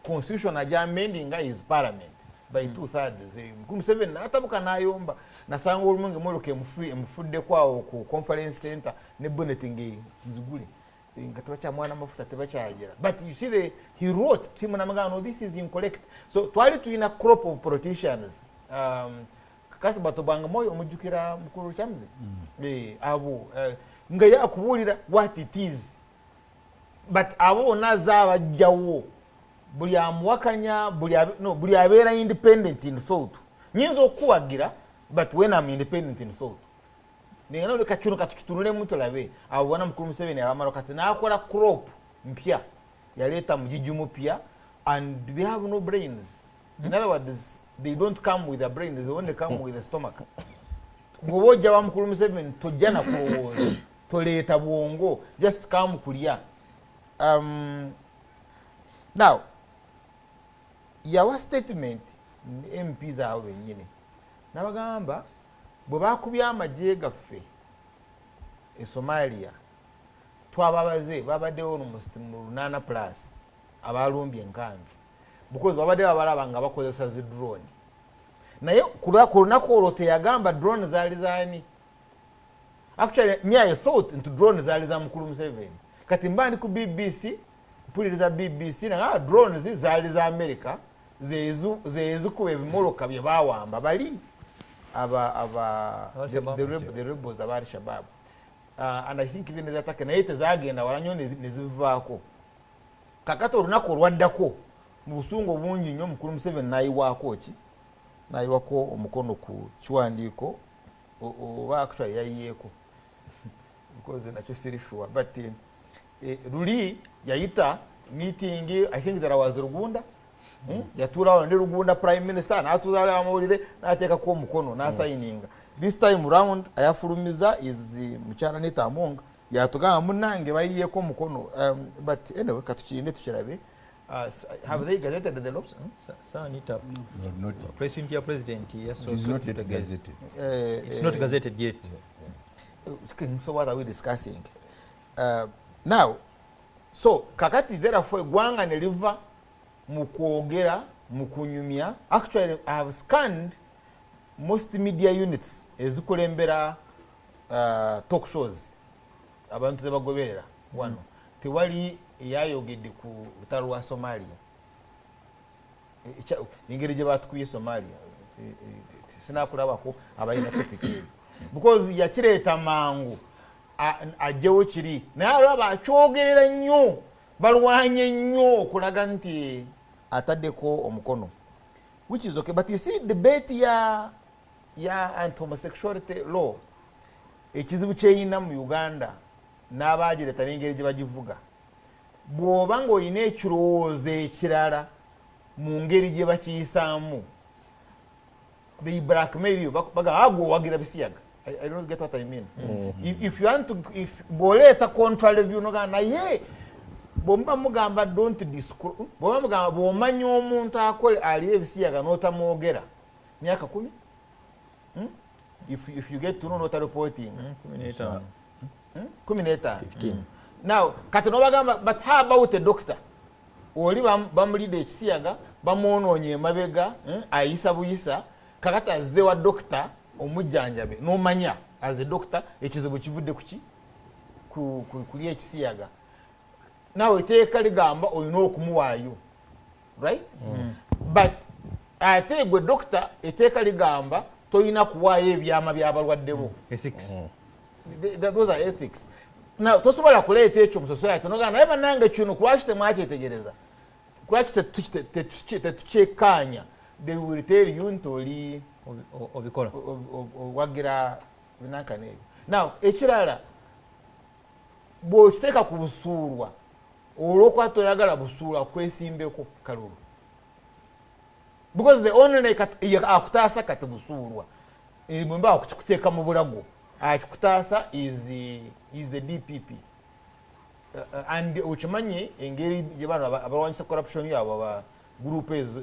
[SPEAKER 5] constitution aja amending is parliament by 2/3 Museveni natabuka nayomba nasanga olumunge moloke mufudde kwawo ku conference center ne bonneting nzugule ngatabacha mwana mafuta tebachagira but you see he wrote timu namagano this is incorrect so twali tuina crop of politicians kasi batobanga moyo omujukira mukuru Lukyamuzi abo nga yakubulira what it is but abo nazaba jawo buli amuwakanya buli abeera independent in thought nyinza okuwagira but when I'm independent in thought ningana ole kachuno katutunule muntu labe abo wana mukuru Museveni abamaro kati nakola crop mpya yaleta mujiju mupya and they have no brains in other words they don't come with a brain they only come with a stomach goboja wa mukuru Museveni tojana ko toleta bwongo just come kulia now yawa statement MPs awe nyine nabagamba bwe bakubya amajje gaffe Somalia twababaze babaddewo mu 8+ abalumbye enkambi because babadde babalaba nga bakozesa zi drone naye kulunako olwo teyagamba drone zaali zaani actually me I thought into drone zaali za mukulu Museveni kati mbandi ku BBC mpuliriza BBC na drones zaali za America zezu kuba ebimoloka bye bawamba bali the rebels of Al-Shabaab and I think even that naye tezagenda walanyo nezivaako kakati olunako olwaddako mu busungu bungi nnyo mukulu Museveni nayiwako omukono ku kiwandiiko oba actually yayiyeeko because nakyo siri sure but luli yayita meeting I think there was Rugunda yaturawo ndi Rugunda prime minister natuzala amawulire nateekako omukono nasayininga this time round ayafulumiza is mukyala Neta Amonga yatugamba munange bayiyeeko omukono but anyway katukirinde tukirabe have they gazetted the laws?
[SPEAKER 1] Sanita
[SPEAKER 2] not
[SPEAKER 1] president yes
[SPEAKER 2] it is not yet gazetted
[SPEAKER 1] it's not gazetted yet
[SPEAKER 5] so what are we discussing now so kakati therefore gwanga ne liva mukwogera mukunyumya actually I have scanned most media units ezikulembera talk shows abantu zebagoberera wano tewali eyayogedde ku lutalo lwa Somalia ingeri gye batukubye Somalia sinakulabako abalina topic eyo because yakireeta mangu ajjewo kiri naye alaba akyogerera nnyo balwanye nnyo okulaga nti ataddeko omukono which is okay but you see debate ya anti-homosexuality law ekizibu kyeyina mu Uganda n'abagireeta n'engeri gye bagivuga bw'oba ng'olina ekirowoozo ekirala mu ngeri gye bakiyisaamu they blackmail you baga gwe owagira bisiyaga I don't get what I mean if you want to bw'oleeta contrary view noga naye bw'omuba mugamba don't disclose bw'oba mugamba bw'omanya omuntu akole ali ebisiyaga n'otamwogera myaka 10 if you get to know not reporting
[SPEAKER 1] 15
[SPEAKER 5] 15 now kati no bagamba but how about a doctor oli bamulide ekisiyaga bamuononye mabega ayisa buyisa kakati azze wa doctor omujjanjabe nomanya as a doctor ekizibu kivudde kuki kuli ekisiyaga nawe teeka ligamba olina okumuwaayo right but ate gwe doctor eteeka ligamba toyina kuwaayo ebyama by'abalwaddebo those are ethics now tosobola kuleeta ekyo mu society nogamba naye bannange kino kulwaki temwakyetegereza kulwaki tetukyekkaanya they will tell you nti oli
[SPEAKER 1] obikola
[SPEAKER 5] wagira binankana ebyo now ekirala bw'okiteeka ku busuulwa olw'okuba toyagala busuulwa kwesimbeko kalulu because the only akutaasa kati busuulwa mwemba akukikuteeka mu bulago akikutaasa is the DPP and okimanyi engeri gye bano abalwanyisa corruption yaabo aba group ezo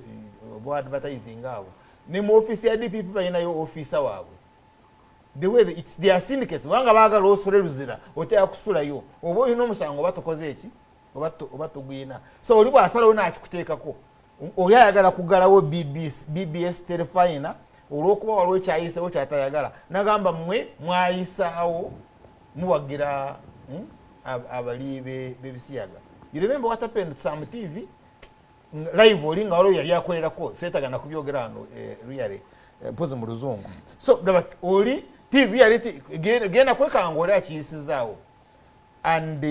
[SPEAKER 5] bo advertising abo ne mu office ya DPP balinayo officer waabwe the way it's their syndicates wanga baagala osole luzira oteya kusulayo oba olina omusango batokoze eki oba togwina so oli bwasalawo nakikuteekako oli ayagala kugalawo BBS telefina olw'okuba waliwo ekyayisewo kyatayagala nagamba mmwe mwayisaawo muwagira abali b'ebisiyaga you remember what happened to some TV live oli nga waliwo yali akolerako seetagana kubyogera wano really mpozi mu luzungu so oli TV yali genda kwekanga oli akiyisizaawo and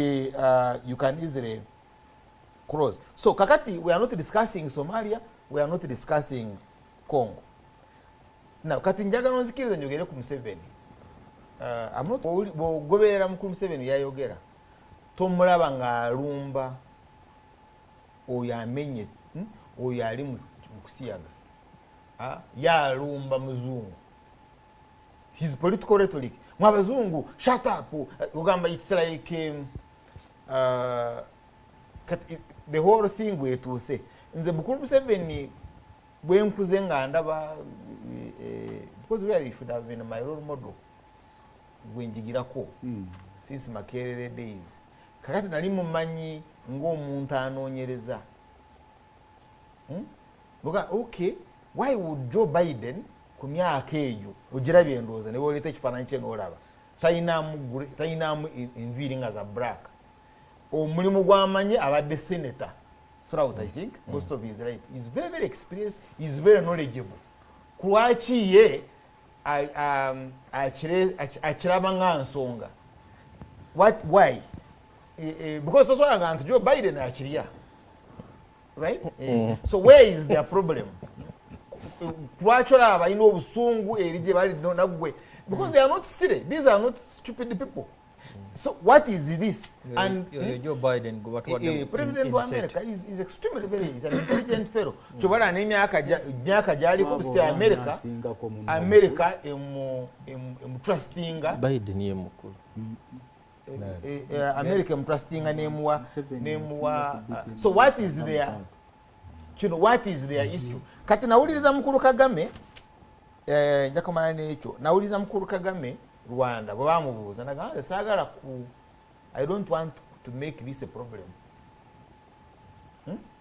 [SPEAKER 5] you can easily close so kakati we are not discussing Somalia we are not discussing Congo now kati njagala nzikiriza njogere ku Museveni I'm not goberera mukulu Museveni yayogera tomulaba nga alumba oyo amenye oyo ali mu kusiyaga yalumba muzungu his political rhetoric mwabazungu shut up ugamba it's like the whole thing wetuuse nze mukulu Museveni bwenkuze nga ndaba because really should have been my role model gwenjigirako since Makerere days kakati nali mumanyi ng'omuntu anoonyereza okay why would Joe Biden ku myaka eyo ogirabye endowooza ne booleta ekifaananyi kye ng'olaba talinamu enviiri nga za black omulimu gw'amanyi abadde senator throughout I think most of his life is very very experienced is very knowledgeable kulwaki ye akiraba nga nsonga why because toswalanga nti Joe Biden akiriya right so where is their problem lwaki olaba balina obusungu eri gye bali naggwe because they are not silly these are not stupid people so what is this and
[SPEAKER 1] Joe Biden
[SPEAKER 5] president of America is extremely very is an intelligent fellow chobala n'emyaka gyaliko bisite America trustinga
[SPEAKER 3] Biden ye mukulu
[SPEAKER 5] America trustinga nemuwa so what is their what is their issue kati nawuliriza mukulu Kagame njakomana n'ekyo nawuliriza mukulu Kagame Rwanda bwe bamubuuza nagamba saagala ku I don't want to make this a problem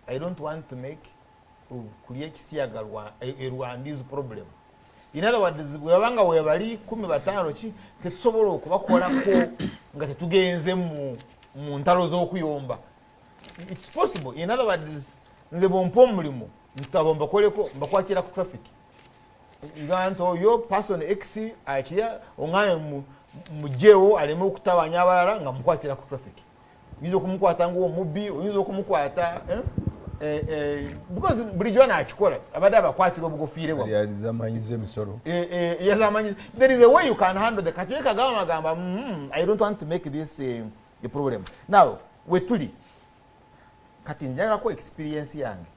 [SPEAKER 5] I don't want to make kuli ekisiyaga Rwanda's problem in other words bwe babanga webali 15 ki tetusobola okubakolako nga tetugenze mu ntalo z'okuyomba it's possible in other words nze bompa omulimu ntabomba koleko mbakwatira ku traffic iganto yo person X akya ongane mujeo aleme okutabanya abalala nga mukwatira ku traffic yizo kumukwata ngo mubi yizo kumukwata because bulijjo na akikola abadde abakwatira obugofiire bwa
[SPEAKER 2] yazamanyize emisoro
[SPEAKER 5] yazamanyize there is a way you can handle the katweka gamba I don't want to make this a problem now wetuli kati njagala ko experience yange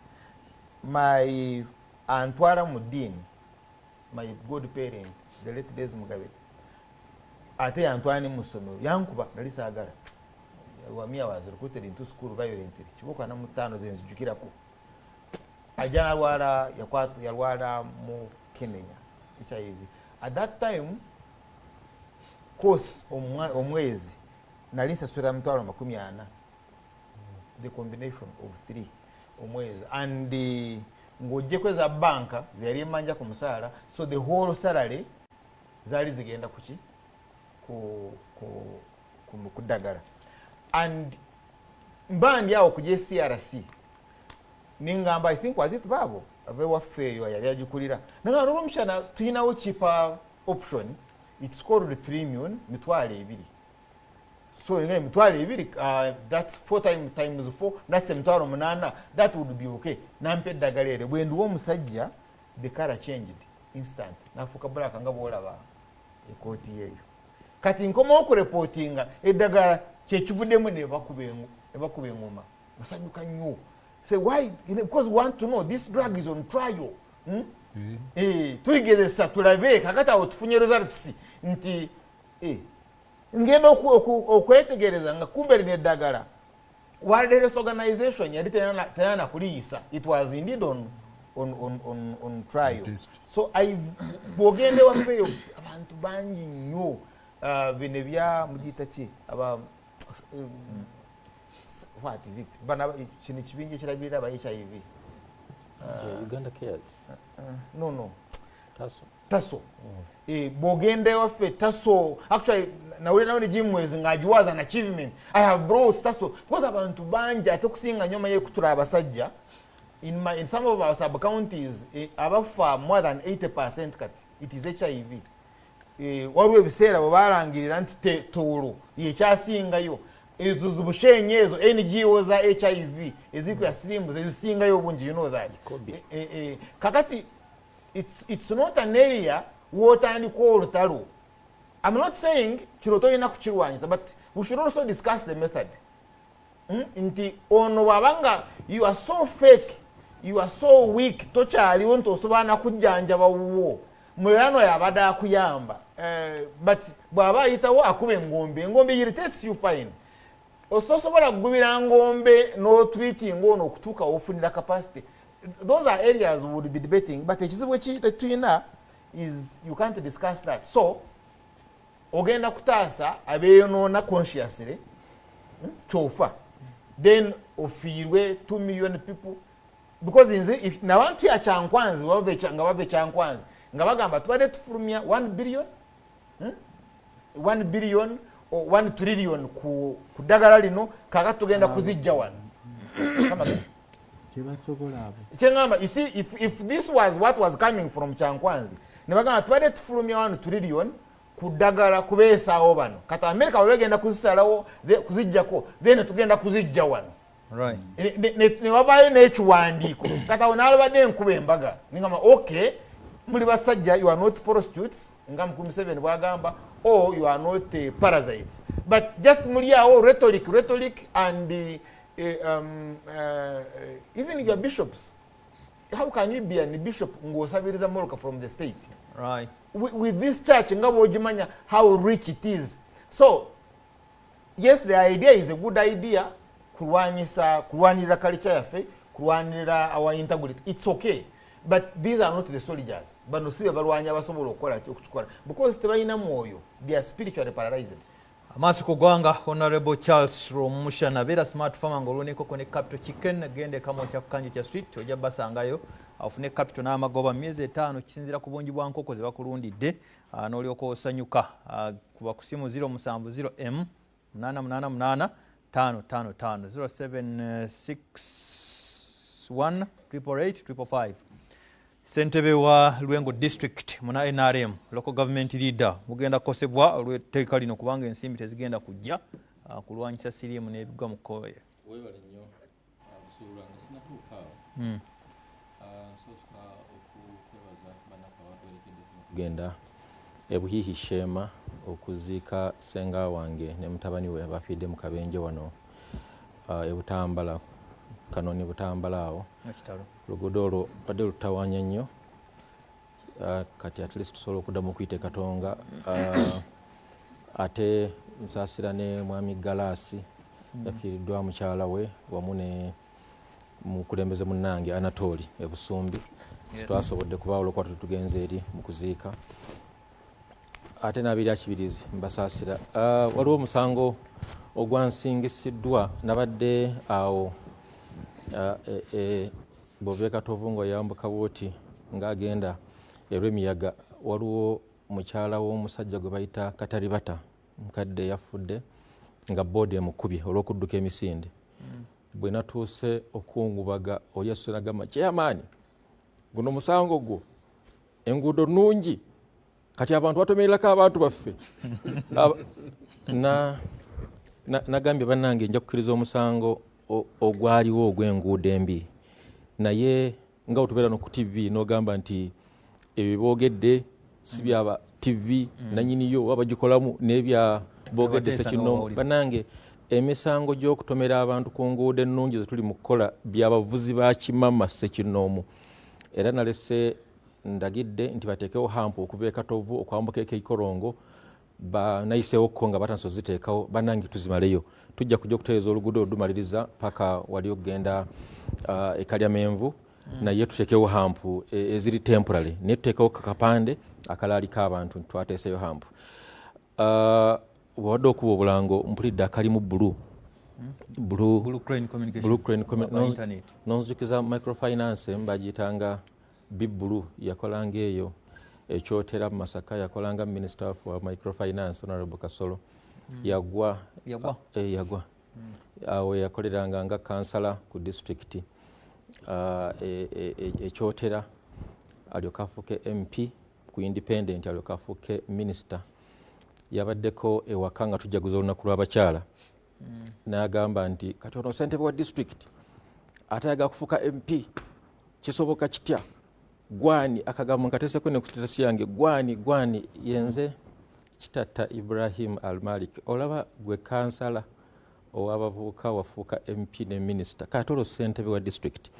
[SPEAKER 5] my Antwara Mudini my good parent the late days Mugabe ate Antoine Musomero yankuba nali saagala wamia was recruited into school violently kiboka na mutano zenzijukirako ajana wala yalwala mu Kenya HIV at that time course omwezi nali nsasula $40,000 the combination of 3 omwezi and ng'ojje kweza banka zeyali emanja ku musaala so the whole salary zaali zigenda kuki kuddagala and mbandi awo kuje CRC ningamba I think was it babo abewaffe eyo yali agikulira nanga n'olwomushana tuyinawo cheaper option it's called the premium $2,000 so $2,000 that's 4 times 4 that's $8,000 that would be okay nampe eddagala eryo bwe ndiwo omusajja the color changed instant nafuuka black nga bwolaba ekooti yeeyo kati nkoma okureportinga eddagala kyekivuddemu nebakuba engoma basanyuka nnyo say why because we want to know this drug is on trial tuligezesa tulabe kakati awo tufunye results nti ngenda okwetegereza nga kumbe lino eddagala World Health Organization yali tenana kuliyisa it was indeed on trial so bwogende wafeeyo abantu bangi nnyo bino bya mugiyita ki what is it kino ekibinja ekirabirira aba HIV
[SPEAKER 3] Uganda Cares
[SPEAKER 5] no taso bwogende waffe taso actually nawulira nawo ne jimwezi ng'agiwaza an achievement I have brought taso because abantu bangi ate okusinga nnyo maye kutula abasajja in some of our sub counties abafa more than 80% kati it is HIV waliwo ebiseera bwe balangirira nti toolo yekyasingayo ezo zibushenye ezo NGO za HIV ezikuya slims ezisingayo obungi you know that kakati it's not an area wotandika olutalo I'm not saying kiro toyina kukirwanyisa but we should also discuss the method nti ono wabanga you are so fake you are so weak tokyaliwo nti osobola kujjanjaba wuwo mulirano yabadde akuyamba but bw'aba ayitawo akuba engombe irritates you fine osobola kugubira ngombe no treating ono okutuuka ofunira capacity those are areas we would be debating but ekizibu ekituyina is you can't discuss that so ogenda kutaasa abeeyonoona consciously kyofa then ofiirwe 2 million people because if nabantu ya kyankwanzi nga bava kyankwanzi nga bagamba tubadde tufulumya 1 billion 1 billion or 1 trillion ku ddagala lino kakati tugenda kuzijja wano kyengamba you see if this was what was coming from kyankwanzi ne bagamba tubadde tufulumya 1 trillion ku ddagala kubeesaawo bano kati America bwe bagenda kuzisalawo kuzijjako then tugenda kuzijja wano ne wabaayo n'ekiwandiiko kati awo n'alabadde enkuba embaga ningamba okay muli basajja you are not prostitutes nga Mukulu Museveni bwagamba or you are not parasites but just muli awo rhetoric and even your bishops how can you be a bishop ng'osabiriza moloka from the state
[SPEAKER 1] right
[SPEAKER 5] with this church nga bw'ogimanya how rich it is so yes the idea is a good idea kulwanirira culture yaffe kulwanirira our integrity it's okay but these are not the soldiers bano si balwanya abasobola okukola okukikola because tebalina mwoyo they are spiritually paralyzed
[SPEAKER 1] amaaso ku ggwanga Honorable Charles Romushana beera smart farmer ng'olwonekoko ne capital chicken gende kamo kya kukanje kya street ojja basangayo afune capital n'amagoba myezi 5 kisinzira ku bungi bwa nkoko ze bakulundidde n'olyoka osanyuka kuba ku simu 070M 888 555 0761 888 Ssentebe wa Lwengo District muna NRM local government leader mugenda kosebwa olw'etteeka lino kubanga ensimbi tezigenda kujja kulwanyisa siriimu n'ebigwa mu kkoye.
[SPEAKER 3] Weebale nnyo busuulula nga sinatuukaawo nsooka okwebaza bannaffe abatwerekedde kugenda ebuhiihi Sheema okuziika ssenga wange ne mutabani we abafiidde mu kabenje wano ebutambala kanoni butambala awo luguudo olwo badde lutawanya nnyo kati at least tusobola okuddamu okuyita Katonga ate nsaasira ne mwami Galaasi yafiiriddwa mukyala we wamu ne mukulembeze munnange Anatoli ebusumbi twasobodde kuba olwokuba tugenze eri mu kuziika ate n'abiri akibirizi mbasaasira. Waliwo omusango ogwansingisiddwa nabadde awo Bove Katovu ng'oyambuka Bwoti ng'agenda erw'emiyaga. Waliwo mukyala w'omusajja gwe bayita Katalibata mukadde yafudde nga boodi emukubye olw'okudduka emisinde. Bwe natuuse okungubaga oli yasula n'agamba kyeyamaani guno musango gwo enguudo nnungi kati abantu batomererako abantu baffe. Nagambye bannange nja kukkiriza omusango ogwaliwo ogw'enguudo embi, naye nga otubeera no ku TV n'ogamba nti ebyo boogedde si byaba TV nanyiniyo abagikolamu n'ebya boogedde sekinoomu. Bannange emisango gy'okutomera abantu ku nguudo ennungi ze tuli mu kukola by'abavuzi ba kimama sekinoomu. Era nalese ndagidde nti bateekewo hampu okuva e Katovu okwambuka e Keikorongo banayiseewo ko nga batansobola ziteekawo. Bannange tuzimaleyo, tujja kujja okutereeza oluguudo oludumaliriza paka wali okugenda e Kalyamenvu, naye tuteekewo hampu eziri temporary, naye tuteekawo kakapande akalaaliko abantu nti twateeseyo hampu. Wadde okuba obulango mpulidde akalimu Blue Crane nonzijukiza microfinance mbagiyitanga Bibulu yakolanga eyo ekyotera mu Masaka, yakolanga Minister of Microfinance Honorable Kasolo yagwa awo yakoleranga nga kansala ku district ekyotera alyoka afuuke MP ku independent alyoka afuuke minister. Yabaddeko ewaka nga tujjaguza olunaku lw'abakyala n'agamba nti kati ono ssentebe wa district ate ayagala kufuuka MP kisoboka kitya? Gwani akagamba nkateeseko ne ku sitasi yange gwani yenze Kitata Ibrahim Al-Malik. Olaba gwe kansala ow'abavubuka wafuuka MP ne minister kati olwo ssentebe wa district.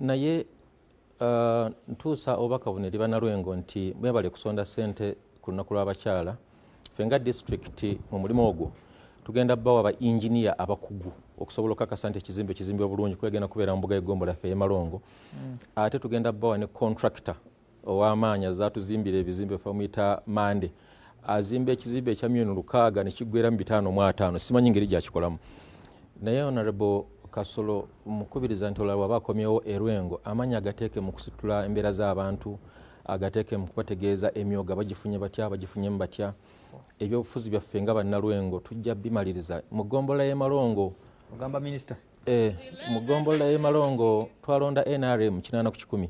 [SPEAKER 3] Naye ntuusa obubaka buno eri bannalwengo nti mwebale kusonda ssente ku lunaku lw'abakyala. Ffe nga district mu mulimu ogwo tugenda bawa ba engineer abakugu okusobola okukakasa nti ekizimbe kizimbibwa bulungi kwegenda kubeera mu mbuga y'eggombo laffe Malongo. Ate tugenda bawa ne contractor ow'amaanyi azatuzimbira ebizimbe famuyita Mande azimba ekizimbe ekya milioni 600 ne kiggwera mu 555. Simanyi ngeri gyakikolamu. Naye Honorable Kasolo mukubiriza nti olaba bakomyewo erwengo amaanyi agateeke mu kusitula embeera z'abantu, agateeke mu kubategeeza emyoga bagifunye batya bagifunyemu batya. Ebyobufuzi byaffe nga bannalwengo tujja bimaliriza mu ggombola y'e Malongo.
[SPEAKER 1] Ogamba minister?
[SPEAKER 3] Mu ggombola y'e Malongo twalonda NRM 8-10.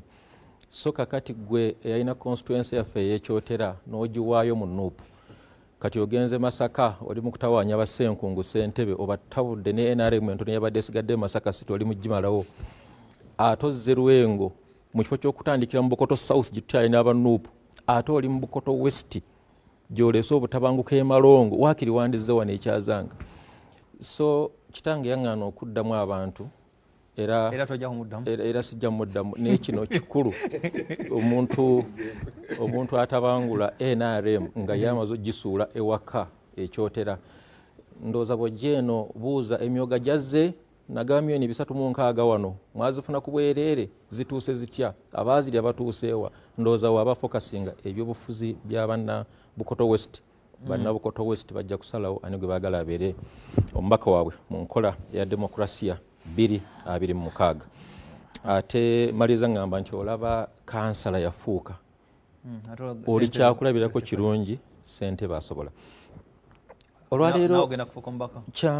[SPEAKER 3] So kakati gwe eyalina constituency yaffe ey'ekyotera n'ogiwaayo mu Nuupu. Kati ogenze Masaka oli mu kutawaanya Bassenkungu Ssentebe oba tabudde ne NRM entono yabadde esigadde Masaka City oli mugimalawo. Atozze Lwengo mu kifo ky'okutandikira mu Bukoto South gityaye n'Abanuupu. Ate oli mu Bukoto West gy'oleese obutabanguka e Malongo waakiri wandizze wano ekyazanga. So kitange yaŋŋaana okuddamu abantu era sijja muddamu n'ekino kikulu omuntu atabangula NRM nga yamaze ogisuula ewaka ekyotera. Ndowooza bw'ojja eno buuza emyoga gyazze naga milioni 360 wano mwazifuna ku bwereere zituuse zitya abaazirya batuuseewa. Ndowooza waaba fokasinga ebyobufuzi bya banna Bukoto West. Banna Bukoto West bajja kusalawo ani gwe baagala abeere omubaka waabwe mu nkola ya demokrasiya 2026. Ate maliriza ngamba nti olaba kansala yafuuka oli kyakulabirako kirungi ssentebe asobola. Olwaleero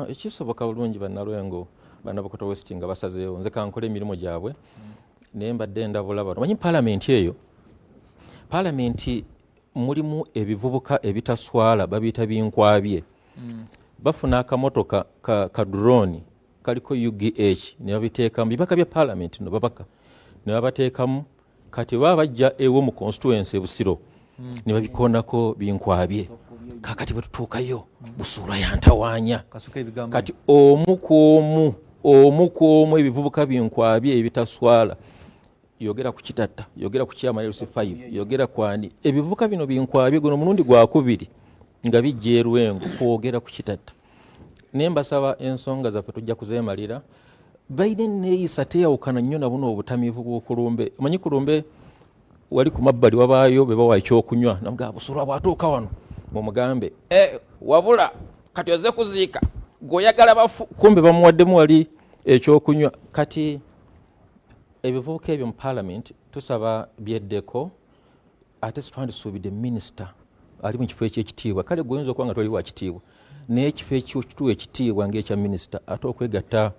[SPEAKER 3] ekisoboka bulungi bannalwengo banna Bukoto West nga basazeewo nze kankole emirimu gyabwe naye mbadde ndabula bano. Manyi paalamenti eyo paalamenti mulimu ebivubuka ebitaswala babiyita binkwabye. Bafuna akamotoka ka drone kaliko UGH ne babiteekamu bibaka bya paalamenti no babaka ne babateekamu kati baba bajja ewo mu constituency Busiro ne babikondako binkwabye. Kakati bwe tutuukayo Busuula yantawaanya kati omu ku omu ebivubuka binkwabye ebitaswala yogera ku Kitata yogera ku Kyama LC5 yogera kwani ebivubuka bino binkwabye guno mulundi gwakubiri nga bijja Lwengo kwogera ku Kitata. Nembasaba ensonga zaffe tujja kuzeemalira baine neeyisa teyawukana nnyo na buno obutamiivu bw'okulumbe. Manyi kulumbe wali ku mabbali wabaayo be bawa ekyokunywa namugamba Busirwa bw'atuuka wano mumugambe wabula kati ozze kuziika gweoyagala bafu kumbe bamuwaddemu wali ekyokunywa. Kati ebivuuka ebyo mu Parliament tusaba byeddeko ate sitwandisuubidde minisita ali mu kifo ekyekitiibwa kale gwoyinza okuba nga toli wa kitiibwa naye ekifo ekituwa ekitiibwa ng'ekya minisita ate okwegatta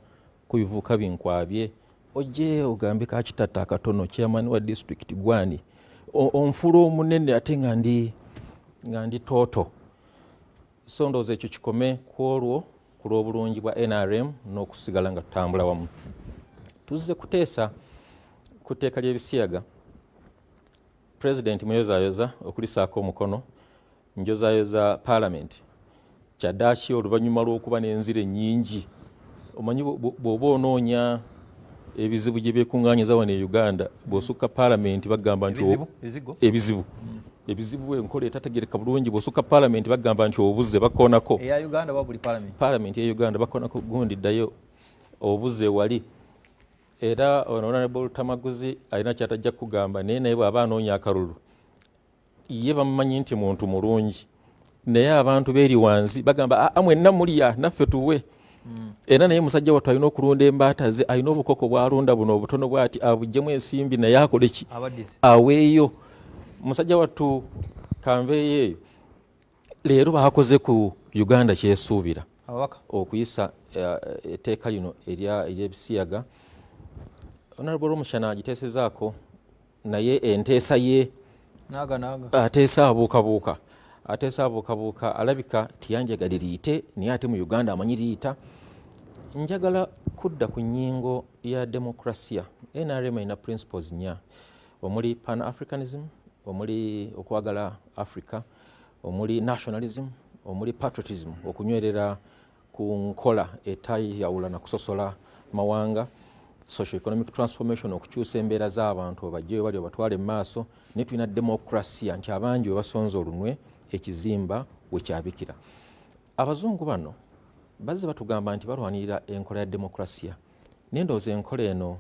[SPEAKER 3] ku bivuuka binkwabye ojje ogambe kakitatta akatono chairman wa district gwani onfuula omunene ate nga ndi toto. So ndowooza ekyo kikome ku olwo ku lw'obulungi bwa NRM n'okusigala nga tutambula wamu. Tuzze kuteesa ku tteeka ly'ebisiyaga President muyozaayoza okulisaako omukono njozaayoza Parliament kyaddaaki oluvannyuma lw'okuba n'enzire nnyingi. Omanyi bw'oba onoonya ebizibu gye byekuŋŋaanyiza wano e Uganda bw'osukka Parliament bagamba nti ebizibu enkola etategereka bulungi bw'osukka Parliament bagamba nti obuze bakoonako Parliament ya Uganda bakoonako gundi ddayo obuze wali. Era Honorable Luttamaguzi alina kyatajja kugamba naye naye bw'aba anoonya akalulu ye bamumanyi nti muntu mulungi naye abantu beeri wansi bagamba mwenna mulya naffe tuwe. Era naye musajja wattu alina okulunda embaata ze alina obukoko bw'alunda buno obutono bw'ati abuggyemu ensimbi naye akole ki aweeyo. Musajja wattu kanveeyo eyo leero baakoze ku Uganda kyesuubira okuyisa etteeka lino ery'ebisiyaga. Honorable Omushana agiteesezaako naye enteesa ye ateesa abuukabuuka alabika tiyanjagala liyite naye ate mu Uganda amanyi liyita. Njagala kudda ku nnyingo ya demokrasiya. NRM erina principles nnya omuli pan-Africanism, omuli okwagala Africa, omuli nationalism, omuli patriotism okunywerera ku nkola etayawula na kusosola mawanga, socio-economic transformation okukyusa embeera z'abantu obajjeyo bali obatwale mu maaso, ne tulina demokrasiya nti abangi we basonza olunwe ekizimba we kyabikira. Abazungu bano bazze batugamba nti balwanirira enkola ya demokrasiya naye ndowooza enkola eno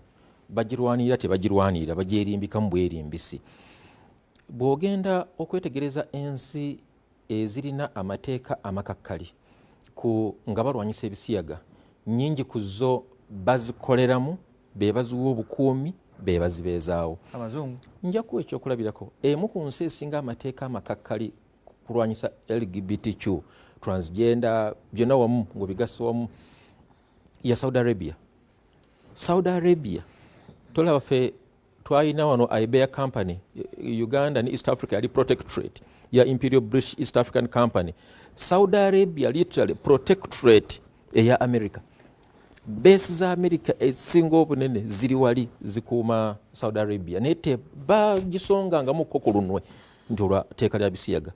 [SPEAKER 3] bagirwanirira tebagirwanirira bagyerimbikamu bwerimbisi. Bw'ogenda okwetegereza ensi ezirina amateeka amakakkali nga balwanyisa ebisiyaga nnyingi ku zo bazikoleramu be baziwa obukuumi be bazibeezaawo. Nja kuwa ekyokulabirako emu ku nsi esinga amateeka amakakkali kulwanyisa LGBTQ transgender byonna wamu ng'obigasa wamu ya Saudi Arabia. Saudi Arabia tolaba ffe twalina wano Iberia Company Uganda ne East Africa yali protectorate ya Imperial British East African Company. Saudi Arabia literally protectorate eya America. Base za America esinga obunene ziri wali zikuuma Saudi Arabia naye tebagisongangamu kkoko lunwe nti olwateeka lya bisiyaga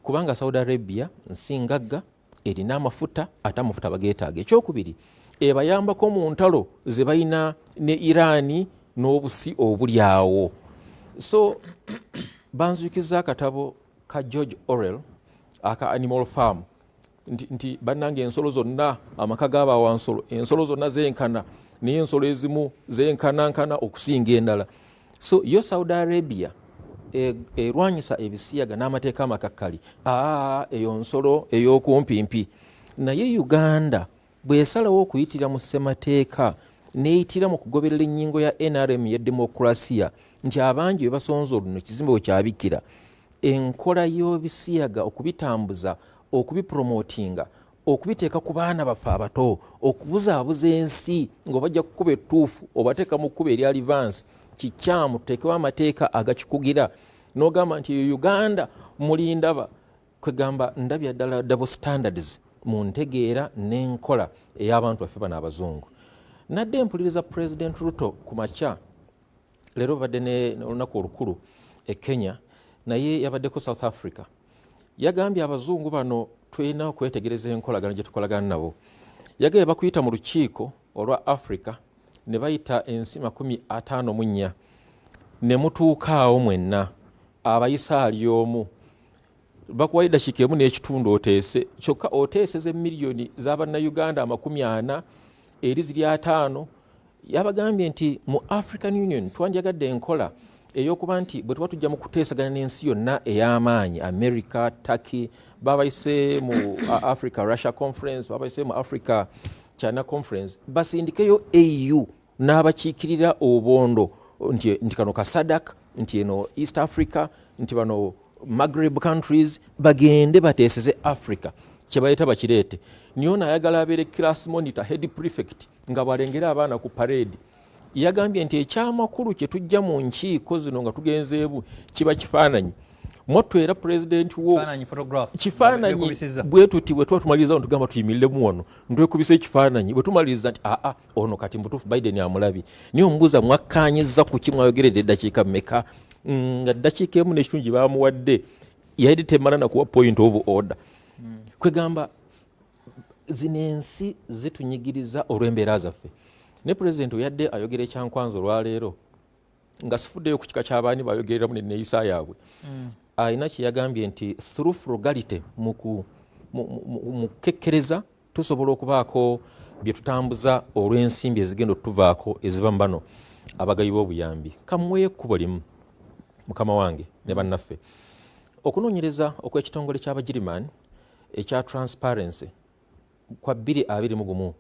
[SPEAKER 3] kubanga Saudi Arabia nsingagga erina amafuta ate amafuta bageetaaga. Ekyokubiri ebayambako mu ntalo ze balina ne Irani n'obusi obuli awo. So banzukiza akatabo ka George Orwell aka Animal Farm nti bannange ensolo zonna amaka g'abawansolo ensolo zonna zenkana naye ensolo ezimu zenkanankana okusinga endala. So yo Saudi Arabia erwanyisa ebisiyaga n'amateeka amakakkali eyo nsolo ey'okumpimpi. Naye Uganda bw'esalawo okuyitira mu ssemateeka n'eyitira mu kugoberera ennyingo ya NRM ya demokrasiya nti abangi bwe basonza oluno ekizimbe we kyabikira enkola y'ebisiyaga okubitambuza okubipromotinga okubiteeka ku baana baffe abato okubuzaabuza ensi ng'obajja kukuba ettuufu obateeka mu kkuba erya livansi kikyamu tuteekewo amateeka agakikugira n'ogamba nti Uganda mulindaba kwegamba ndabya ddala double standards mu ntegeera n'enkola ey'abantu baffe bano abazungu. Nadde mpuliriza President Ruto ku makya leero badde n'olunaku olukulu e Kenya naye yabaddeko South Africa. Yagambye abazungu bano tulina okwetegereza enkolagana gye tukolagana nabo. Yagambye bakuyita mu lukiiko olwa Africa ne bayita ensi 54 ne mutuukaawo mwenna abayisa ali omu bakuwa dakiika emu n'ekitundu oteese kyokka oteeseze miliyoni z'Abannayuganda 40 eri ziri 5. Yabagambye nti mu African Union twanjagadde enkola eyokuba nti bwe tuba tujja mu kuteesaganya n'ensi yonna ey'amaanyi America, Turkey, babayise mu Africa Russia Conference, babayise mu Africa China Conference, basindikeyo AU n'abakiikirira obondo nti kano ka SADC, nti eno East Africa, nti bano Maghreb countries bagende bateeseze Africa kye bayita bakireete. Niyo naayagala abeere class monitor, head prefect nga bw'alengera abaana ku parade. Yagambye nti ekyamakulu kye tujja mu nkiiko zino nga tugenzeebu kiba kifaananyi. Motto era president wo kifaananyi bwe tuti bwe tuba tumaliriza ono tugamba tuyimiremu wano ntwekubisa ekifaananyi bwe tumaliriza nti ono kati mbutuufu Biden amulabi. Niyo omubuuza mwakkaanyizza ku ki mwayogeredde eddakiika mmeka? Nga ddakiika emu n'ekitundu gye baamuwadde yali temala na kuwa point of order. Kwegamba zino ensi zitunyigiriza olw'embeera zaffe. Ne president oyadde ayogera ekyankwanza olwaleero nga sifuddeyo ku kika ky'abaani bayogereramu neneeyisa yaabwe. Ayina kye yagambye nti through frugality mu kukekkereza tusobola okubaako bye tutambuza olw'ensimbi ezigenda otuvaako eziva mu bano abagayi b'obuyambi. Kamuwe ekkubo limu mukama wange ne bannaffe. Okunoonyereza okw'ekitongole ky'Abagirimaani ekya Transparency kwa 2021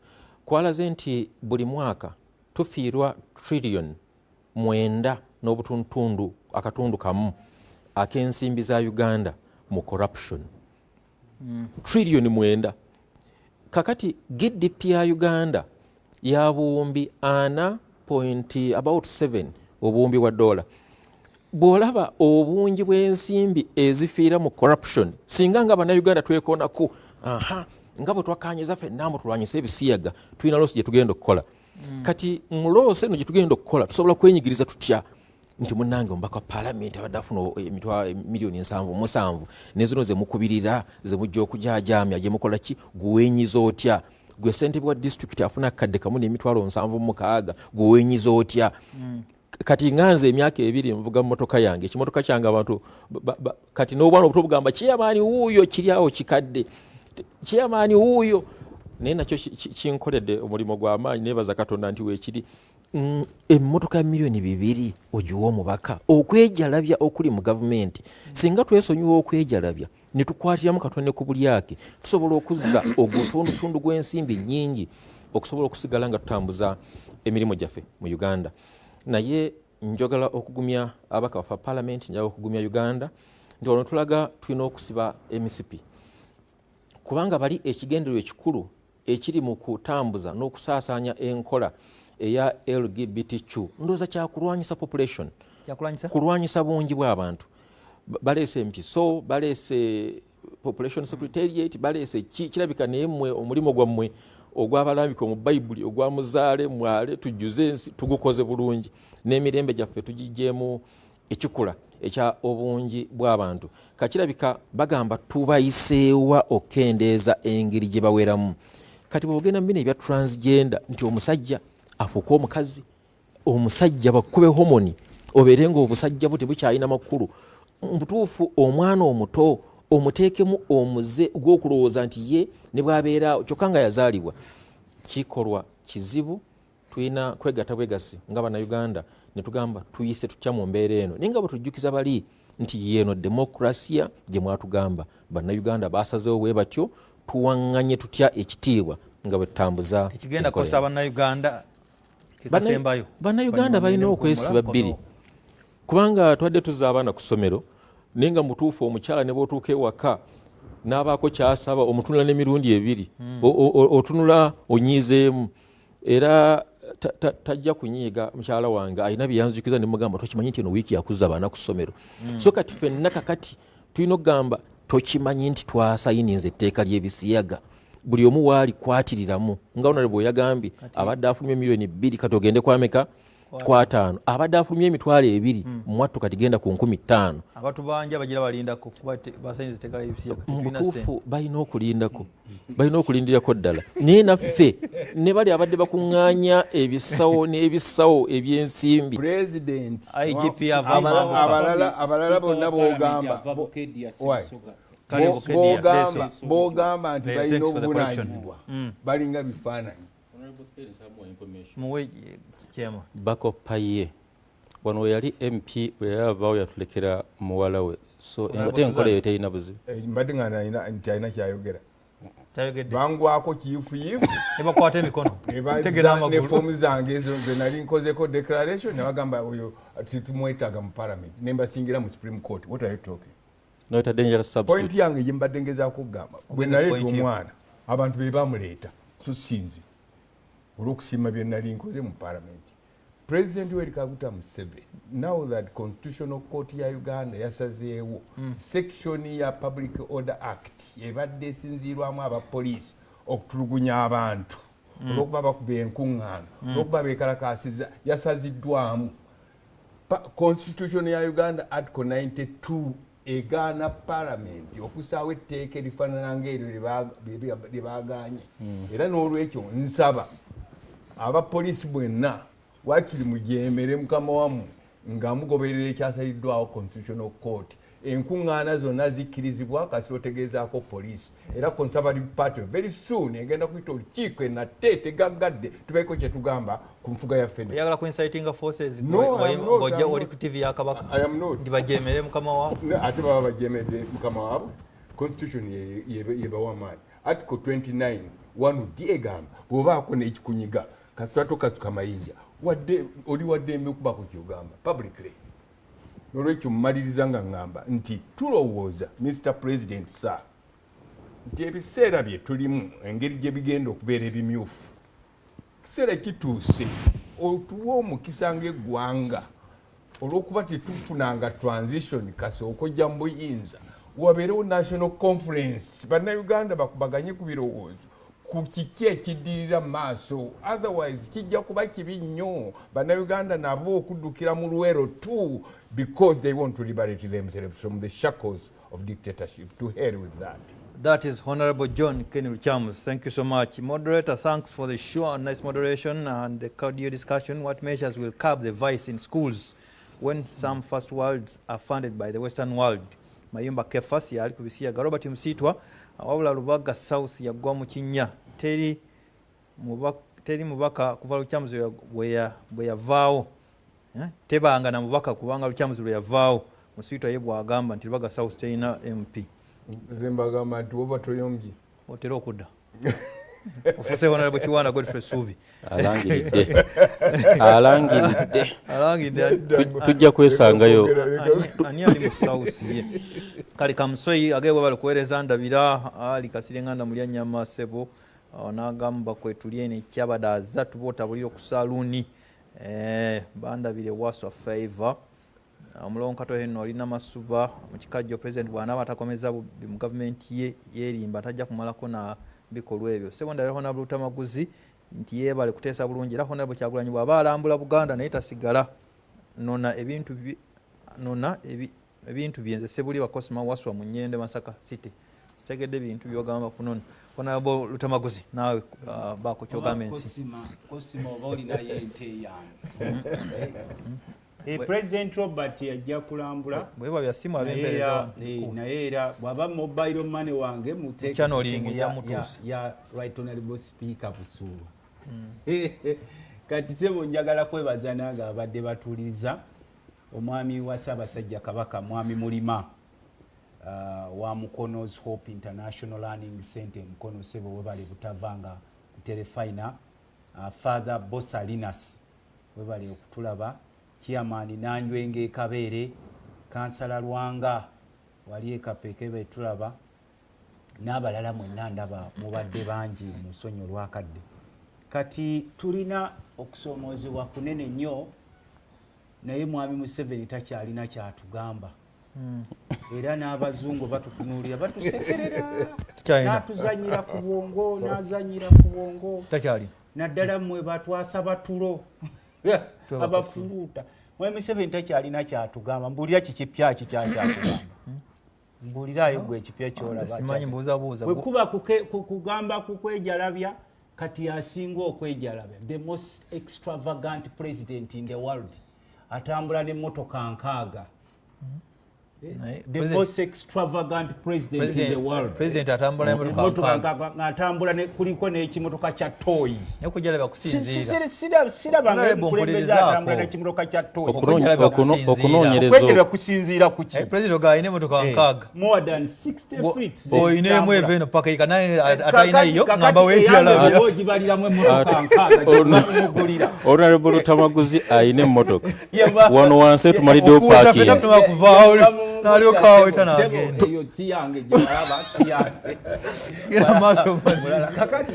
[SPEAKER 3] kwalaze nti buli mwaka tufiirwa trillion 9 n'obutundu akatundu kamu ak'ensimbi za Uganda mu corruption. Trillion 9. Kakati GDP ya Uganda ya buwumbi 4.7 obuwumbi wa dola. Bw'olaba obungi bw'ensimbi ezifiira mu corruption singa nga bannayuganda twekoonako nga bwe twakkaanyiza ffenna tulwanyisa ebisiyaga tulina loosi gye tugenda okukola. Kati mu loosi eno gye tugenda okukola tusobola kwenyigiriza tutya nti munnange omubaka wa paalamenti abadde afuna miliyoni 7 ne zino ze mukubirira ze mujja okujaajamya gye mukola ki guweenyiza otya? Gwe ssentebe wa disitulikiti afuna akadde kamu n'emitwalo 76 guweenyiza otya? Kati nganze emyaka 2 nvuga mmotoka yange ekimotoka kyange abantu kati n'obwana obuto bugamba kyamaani wuuyo kiri awo kikadde kyamaani wuuyo naye nakyo kinkoledde omulimu gw'amaanyi neebaza Katonda nti weekiri. Emmotoka ya miliyoni 2 ogiwa omubaka okwejalabya okuli mu gavumenti. Singa twesonyiwa okwejalabya ne tukwatiramu Katonda ku bulyake tusobola okuzza ogutundutundu gw'ensimbi nnyingi okusobola okusigala nga tutambuza emirimu gyaffe mu Uganda. Naye njogala okugumya abaka bafa paalamenti, njagala okugumya Uganda nti wano tulaga tulina okusiba emisipi kubanga bali ekigendererwa ekikulu ekiri mu kutambuza n'okusaasaanya enkola eya LGBTQ. Ndowooza kyakulwanyisa population, kulwanyisa bungi bw'abantu. Baleese empiso, baleese population secretariat, baleese kirabika n'emmwe omulimu gwammwe ogw'abalambika mu Bayibuli ogwa muzaale mwale tujjuze ensi tugukoze bulungi n'emirembe gyaffe tugijjeemu ekikula ekya obungi bw'abantu. Kakirabika bagamba tubayiseewa okendeeza engeri gye baweramu. Kati bw'ogenda mu bino ebya transgender nti omusajja afuuka omukazi, omusajja bakube homoni obeere ng'obusajja bwe tebukyalina makulu. Mu butuufu omwana omuto omuteekemu omuze gw'okulowooza nti ye ne bw'abeera kyokka nga yazaalibwa. Kikolwa kizibu, tulina kwegatta bwegasi nga bannayuganda ne tugamba tuyise tutya mu mbeera eno. Naye nga bwe tujjukiza bali nti yeeno demokrasiya gye mwatugamba bannayuganda baasazeewo bwe batyo tuwaŋŋanye tutya ekitiibwa nga bwe tutambuza
[SPEAKER 1] ekigenda kukosa bannayuganda kikasembayo.
[SPEAKER 3] Bannayuganda balina okwesiba bbiri kubanga twadde tuzza abaana ku ssomero naye nga mutuufu omukyala ne bw'otuuka ewaka n'abaako kyasaba omutunula n'emirundi 2 otunula onyiizeemu era tajja kunyiiga mukyala wange alina byeyanzijukiza ne mugamba tokimanyi nti eno wiiki yakuzza abaana ku ssomero. So kati ffenna kakati tulina okugamba tokimanyi nti twasayininze etteeka ly'ebisiyaga buli omu waali kwatiriramu nga Honorable yagambye abadde afulumye miliyoni 2 kati ogende kwameka kwa 5 abadde afulumye emitwalo 2 mwattu kati genda ku 15,000.
[SPEAKER 1] Abantu bangi abagira balindako kuba basayinze etteeka ly'ebisiyaga
[SPEAKER 3] mutuufu balina okulindako balina okulindirako ddala. Naye naffe ne bali abadde bakuŋŋaanya ebisawo n'ebisawo eby'ensimbi
[SPEAKER 2] President
[SPEAKER 1] IGP
[SPEAKER 2] abalala bonna b'ogamba nti balina obuvunaanyizibwa balinga bifaananyi.
[SPEAKER 1] muwe kyema
[SPEAKER 3] bakopa ye wano yali MP bwe yavaawo yatulekera muwala we so ate enkola eyo terina buzibu
[SPEAKER 2] mbadde nga nti alina kyayogera
[SPEAKER 1] Kyayogedde.
[SPEAKER 2] bangwako kiyifuyifu
[SPEAKER 1] Ne bakwata emikono. Tegera
[SPEAKER 2] ne
[SPEAKER 1] amagulu.
[SPEAKER 2] foomu zange ezo ze nali nkozeko declaration ne bagamba oyo titumwetaaga mu parliament ne mbasingira mu Supreme Court. What are you talking?
[SPEAKER 3] not a dangerous
[SPEAKER 2] Point
[SPEAKER 3] substitute
[SPEAKER 2] yange gye mbadde ngezaako okugamba bwe naleeta omwana abantu be bamuleeta so sinzi olw'okusiima bye nali nkoze mu parliament. President Yoweri Kaguta Museveni, now that Constitutional Court ya Uganda yasazeewo section ya Public Order Act ebadde esinziirwamu abapoliisi okutulugunya abantu olw'okuba bakuba enkuŋŋaana olw'okuba beekalakaasiza yasaziddwamu. Constitution ya Uganda Article 92 egaana Parliament okusaawo etteeka erifaanana ng'eryo lye baagaanye. Era n'olwekyo nsaba abapoliisi bwenna wakiri mujemere mukama wamu nga mugoberera ekyasaliddwawo Constitutional Court. Enkuŋŋaana zonna zikkirizibwa kasi otegeezaako poliisi. Era Conservative Party very soon egenda kuyita olukiiko enate tegaggadde tubeeko kye tugamba ku nfuga yaffe.
[SPEAKER 1] Oyagala ku inciting forces
[SPEAKER 2] ng'ojja
[SPEAKER 1] oli ku TV ya Kabaka nti bajemere mukama waabwe.
[SPEAKER 2] Ate baba bajemedde mukama waabwe. Constitution yebawa amaanyi. Article 29 1D egamba bw'obaako n'ekikunyiga kasitwato kasuka mayinja oli wadde emikuba ku kyogamba publicly. Nolwekyo mmaliriza nga ngamba nti tulowooza Mr. President sir nti ebiseera bye tulimu engeri gye bigenda okubeera ebimyufu kiseera kituuse otuwa omukisa ng'eggwanga olw'okuba tetufunanga transition kasooka ojja mu buyinza wabeerewo national conference bannayuganda bakubaganye ku birowoozo ku kiki ekiddirira mu maaso otherwise kijja kuba kibi nnyo bannayuganda nabo okuddukira mu Luwero too because they want to liberate themselves from the shackles of dictatorship. To hell with that.
[SPEAKER 1] That is Honorable John Ken Lukyamuzi. Thank you so much. Moderator, thanks for the show and nice moderation and the cordial discussion. What measures will curb the vice in schools when some first worlds are funded by the Western world? Mayumba Kefas yali kubisiyaga. Robert Msitwa wabula Lubaga South yaggwa mu kinnya. Teri mubaka kuva Lukyamuzi bwe yavaawo. Tebanga na mubaka kubanga Lukyamuzi bwe yavaawo. Musitwa ye bw'agamba nti Lubaga South terina MP.
[SPEAKER 2] Zembagamba nti oba toyombye.
[SPEAKER 1] Otera okudda. Ofuse Honorable Kiwanda Godfrey Subi. Alangidde.
[SPEAKER 3] Tujja kwesangayo.
[SPEAKER 1] Ani ali mu South ye. Kali kamusoyi ageebwa bali kuweereza ndabira ali kasirenganda mulya nnyama sebo n'agamba kwetulye nekyabadaaza tuba otabulira ku saluuni bandabire waswa favor omulonkato henno olina masuba mu kikajjo president bw'anaaba atakomeza mu gavumenti ye yeerimba tajja kumalako na bikolwa ebyo. Sekondari Honorable Luttamaguzi nti yeebale kuteesa bulungi era Honorable Kyagulanyi bw'aba alambula Buganda naye tasigala nona ebintu byenze sebuli wakosima waswa mu Nyende Masaka City. Sitegedde bintu byogamba kunona. Honorable Luttamaguzi nawe baako kyogamba ensi.
[SPEAKER 4] Kosima oba olinayo ente yange. President Robert yajja kulambula.
[SPEAKER 1] Bweba bya simu abembereza.
[SPEAKER 4] Naye era bw'aba mobile money wange muteeka ya Right Honorable Speaker Busuulu. Kati sebo njagala kwebaza nange abadde batuliza omwami wa Ssaabasajja Kabaka mwami Mulima wa Mukono's Hope International Learning Center Mukono sebo webale butavanga Terefina Father Bossalinas webale okutulaba Chairman Nanjwenge Kabeere Kansala Lwanga wali ekapeke betulaba n'abalala mwenna ndaba mubadde bangi mu ssonyo lwakadde. Kati tulina okusomoozebwa kunene nnyo naye mwami Museveni takyalina kyatugamba. Era n'abazungu batutunuulira batusekerera n'atuzanyira ku bwongo n'azanyira ku bwongo naddala mmwe batwasa batulo abafuluuta. Mwami Museveni takyalina kyatugamba mbuulira kikipya kikyatugamba mbuulirayo gwe ekipya kyolaba bwe kuba kugamba kukwejalabya kati asinga okwejalabya the most extravagant president in the world atambula n'emmotoka nkaaga the most extravagant president in the world.
[SPEAKER 1] President atambula
[SPEAKER 4] atambula kuliko n'ekimotoka kya toy.
[SPEAKER 1] Nekujala bakusinzira.
[SPEAKER 4] Siraba ng'omukulembeze atambula n'ekimotoka kya toy.
[SPEAKER 3] Okunoonyereza
[SPEAKER 4] kusinziira ku ki?
[SPEAKER 1] President ga ine motoka nkaaga.
[SPEAKER 4] More than 60 feet.
[SPEAKER 1] Ine mu eveno paka ikanaye atayina yo ngamba wekyala.
[SPEAKER 4] Ogibaliramu emmotoka nkaaga.
[SPEAKER 3] Honorable Luttamaguzi ayine emmotoka. Wano wansi tumaliddewo paaki ye.
[SPEAKER 1] Nalio kawo itana agenda.
[SPEAKER 4] Eyo siyange gyalaba siyange.
[SPEAKER 1] Gira maso
[SPEAKER 4] kakati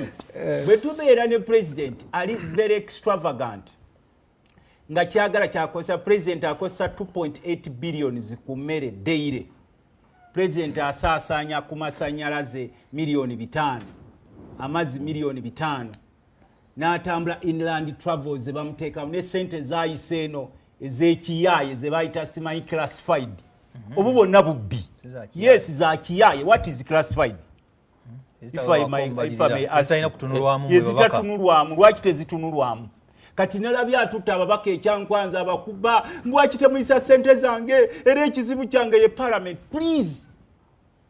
[SPEAKER 4] bwe tubeera ne president ali very extravagant nga kyagala kyakozesa president akozesa 2.8 billion ku mmere daily. President asaasaanya ku masannyalaze milioni 5, amazzi milioni 5, n'atambula inland travels ze bamuteekamu ne sente zayise eno ez'ekiyaaye ze bayita simanyi classified. Obu bonna bubbi. Yes, za kiyaye. What is classified? If I may ask. Zitatunulwamu. Lwaki tezitunulwamu? Kati nalabye atutta ababaka ekyankwanza abakuba lwaki temuyisa ssente zange era ekizibu kyange ye parliament. Please.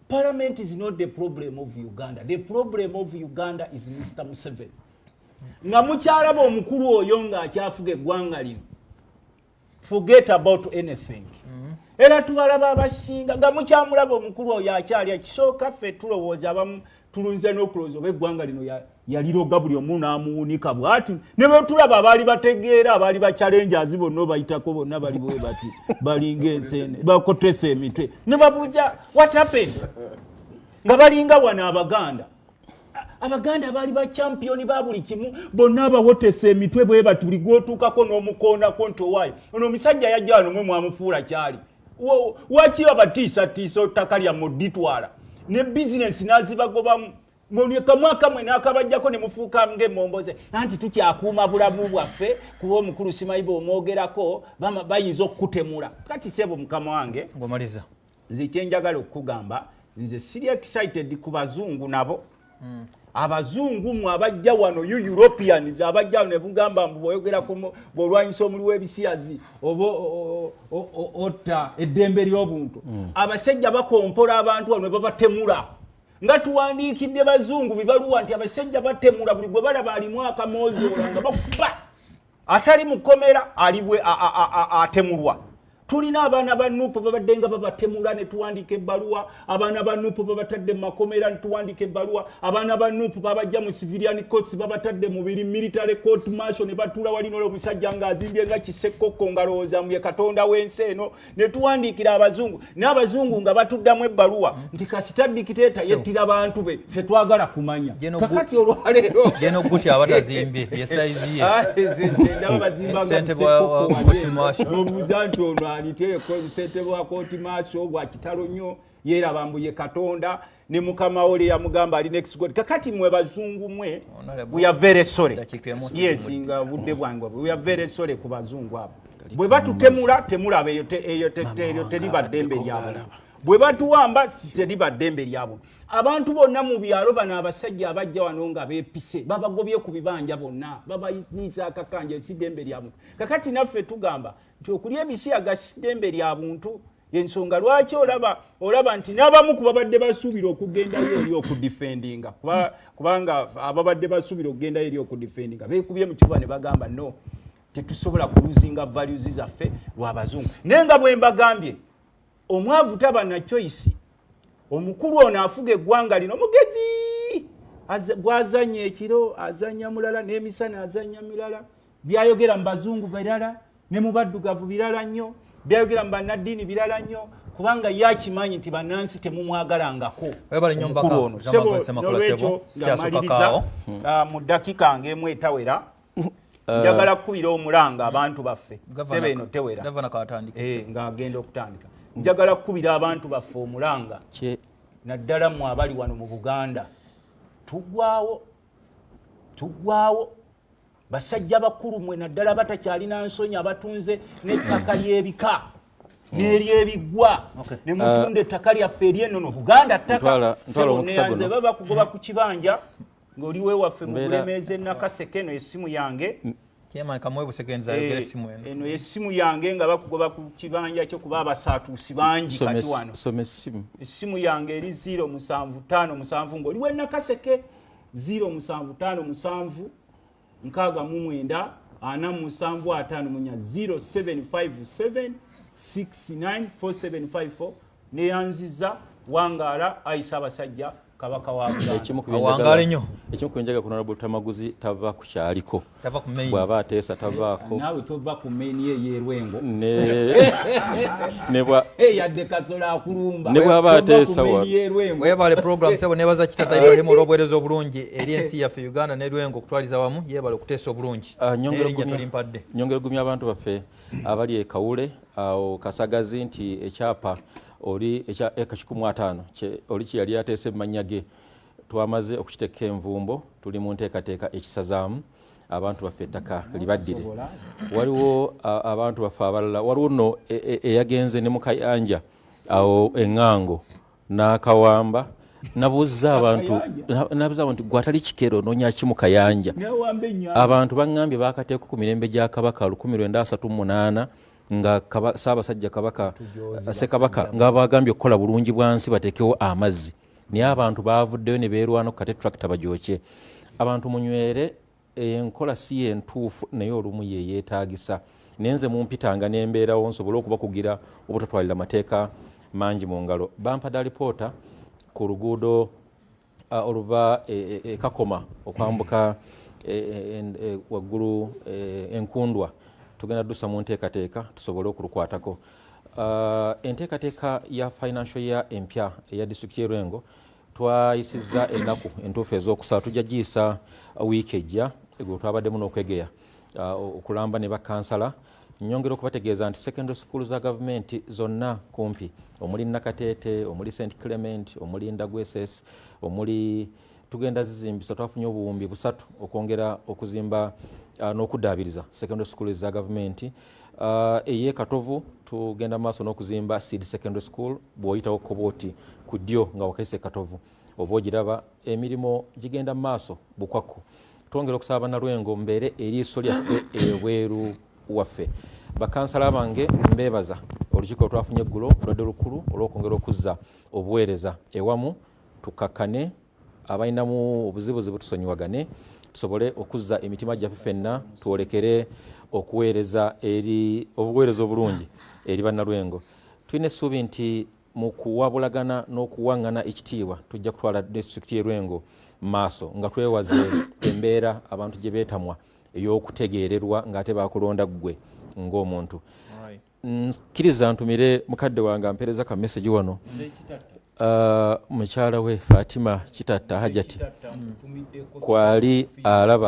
[SPEAKER 4] Parliament is not the problem of Uganda. The problem of Uganda is Mr. Museveni. Nga mukyalaba omukulu oyo ng'akyafuga eggwanga lino. Forget about anything. Era tubalaba abasinga nga mukyamulaba omukulu oyo akyali ekisooka ffe tulowooza abamu tulunze n'okulowooza oba eggwanga lino yaliroga buli omu n'amuwunika bw'ati ne bwe tulaba abaali bategeera abaali bachallenges bonna obayitako bonna bali bwe bati balinga enseene bakotesa emitwe ne babuuza what happened nga balinga wano Abaganda baali ba champion ba buli kimu bonna abawotesa emitwe bwe bati buli gwotuukako n'omukoonako nti owaayo ono omusajja yajja wano mwe mwamufuula kyali. Waki abatiisa ttaka lya moditwala ne business nazibagobamu mwonyeka mwaka mwe nakabajjako ne mufuuka ng'emmomboze anti tukyakuuma bulamu bwaffe kuba omukulu simayiba omwogerako bayinza okukutemula. Kati sebo mukama wange
[SPEAKER 1] ngomaliza
[SPEAKER 4] nze kyenjagala okukugamba nze siri excited ku bazungu nabo. Abazungu mu abajja wano Europeans abajja ne bugamba mboyogera ku bolwanyisa omuli w'ebisiyazi otta eddembe ly'obuntu. Abasajja bakompola abantu wano babatemula nga tuwandiikidde bazungu bibaluwa nti abasajja batemula buli gwe balaba alimu akamoozola nga bakuba atali mukomera alibwe atemulwa. Tulina abaana ba Nuupu babadde nga babatemula ne tuwandiika ebbaluwa, abaana ba Nuupu babatadde mu makomera ne tuwandiika ebbaluwa, abaana ba Nuupu babajja mu civilian courts babatadde mu military court martial ne batuula walina omusajja ng'azimbye nga kisekkokko ngalowooza mu ye Katonda w'ensi eno ne tuwandiikira abazungu n'abazungu nga batuddamu ebbaluwa nti kasita dikiteeta yettira bantu be ffe twagala kumanya. Kakati olwaleero
[SPEAKER 1] geno guti abatazimbye ye size ye
[SPEAKER 4] ndaba bazimba
[SPEAKER 1] sente bwa court martial
[SPEAKER 4] n'obuuza nti ono aliteeko sente bwa court martial bwa kitalo nnyo yeeraba mbu ye Katonda ne mukama ole yamugamba ali next god. Kakati mwe bazungu mwe we are very sorry. Yes, nga budde bwangu we are very sorry ku bazungu abo. Bwe batutemula temulaba eyo teriba ddembe lyabo. Bwe batuwamba teriba ddembe lyabo. Abantu bonna mu byalo bano abasajja abajja wano nga beepise babagobye ku bibanja bonna babayinza akakanja si ddembe lyabo. Kakati naffe tugamba nti okulya ebisiyaga si ddembe lya buntu. Ensonga lwaki olaba nti n'abamu ku babadde basuubira okugendayo eri okudifendinga kubanga ababadde basuubira okugendayo eri okudifendinga beekubye mu kifuba ne bagamba no tetusobola kuluzinga values zaffe lw'abazungu. Naye nga bwe mbagambye omwavu taba na choice. Omukulu ono afuga eggwanga lino mugezi gwazanya ekiro azanya mulala n'emisana azanya mirala byayogera mu bazungu birala ne mu baddugavu birala nnyo byayogera mu bannaddiini birala nnyo kubanga yakimanyi nti bannansi temumwagalangako. Mu ddakiika ng'emu etawera njagala kukubira omulanga abantu baffe sebe eno tewera ng'agenda okutandika. Njagala kukubira abantu baffe omulanga naddala mu abali wano mu Buganda tuggwaawo basajja bakulu mwe naddala batakyalina nsonyi abatunze n'ettaka ly'ebika n'eryebiggwa ne mutunda ettaka lyaffe ery'ennono Buganda ttaka neyanze baba kugoba ku kibanja ng'oli weewaffe mu Bulemeezi Nakaseke eno essimu yange
[SPEAKER 1] Chairman kamwe busegenza yogera simu eno.
[SPEAKER 6] Eno esimu yange nga bakugoba ku kibanja kyo kuba abasatuusi bangi kati wano.
[SPEAKER 3] Some esimu.
[SPEAKER 6] Esimu yange eri 075 ng'oli wenna Kaseke 075 nkaaga mu mwenda 0757 694754 neyanziza Wangaala ayisa abasajja kabaka wa
[SPEAKER 1] Wangaala nnyo.
[SPEAKER 3] Ekimu kunjaga kuna Luttamaguzi tava ku kyaliko.
[SPEAKER 1] Tava ku main.
[SPEAKER 3] Bw'aba ateesa tavaako.
[SPEAKER 6] Naawe tova ku main ye Rwengo.
[SPEAKER 3] Ne bwa
[SPEAKER 6] yadde kasola akulumba.
[SPEAKER 3] Ne bw'aba ateesa wa.
[SPEAKER 1] Webale program sebo nebaza kitata Ibrahim olw'obuweereza obulungi eri ensi yaffe Uganda ne Rwengo okutwaliza wamu yebale okuteesa obulungi.
[SPEAKER 3] Nyongera gumya abantu baffe abali e Kawule awo Kasagazi nti ekyapa oli ekya eka 15 oli kiyali ateese manyage twamaze okukiteka envumbo tuli mu nteekateeka ekisazaamu abantu baffe ettaka libaddire waliwo abantu baffe abalala waliwo nno eyagenze ne mu Kayanja awo eŋŋango n'akawamba nabuuza abantu gwatali kikero noonya ki mu Kayanja abantu baŋŋambye baakateeka ku mirembe gya Kabaka 1938 nga Ssaabasajja Kabaka Ssekabaka nga bagambye okukola bulungi bwansi bateekewo amazzi naye abantu baavuddeyo ne beerwana ku kate tractor bagyokye abantu munywere enkola si yentuufu naye olumu ye yeetaagisa naye nze mumpitanga n'embeerawo nsobole okubakugira obutatwalira mateeka mangi mu ngalo bampada alipoota ku luguudo oluva Kakoma okwambuka waggulu Enkundwa tugenda dusa mu nteekateeka tusobole okulukwatako enteekateeka ya financial year empya eya disitulikiti y'e Rwengo twayisizza ennaku entuufu ez'okusala tujja giyisa wiiki ejja gwe twabaddemu n'okwegeya okulamba ne bakansala nyongera okubategeeza nti secondary school za gavumenti zonna kumpi omuli Nakateete omuli St Clement omuli Ndagweses omuli tugenda zizimbisa twafunye obuwumbi 3 okwongera okuzimba n'okuddaabiriza secondary school za gavumenti eye Katovu tugenda maaso n'okuzimba Seed Secondary School bw'oyitawo Koboti ku ddyo nga wakaise Katovu oba ogiraba emirimu gigenda maaso bukwakku twongera okusaba Bannalwengo mbeere eriiso lyaffe ebweru waffe bakansala bange mbeebaza olukiiko twafunye eggulo lwadde lukulu olw'okwongera okuzza obuweereza ewamu tukakkane abalinamu obuzibuzi butusonyiwagane tusobole okuzza emitima gyaffe ffenna twolekere okuweereza eri obuweereza obulungi eri Bannalwengo tulina essuubi nti mu kuwabulagana n'okuwaŋŋana ekitiibwa tujja kutwala disitulikiti y'e Rwengo maaso nga twewaze embeera abantu gye beetamwa ey'okutegeererwa ng'ate baakulonda ggwe ng'omuntu nkiriza ntumire mukadde wange ampeereza ka message wano mukyala we Fatima Kitatta Hajati kwali alaba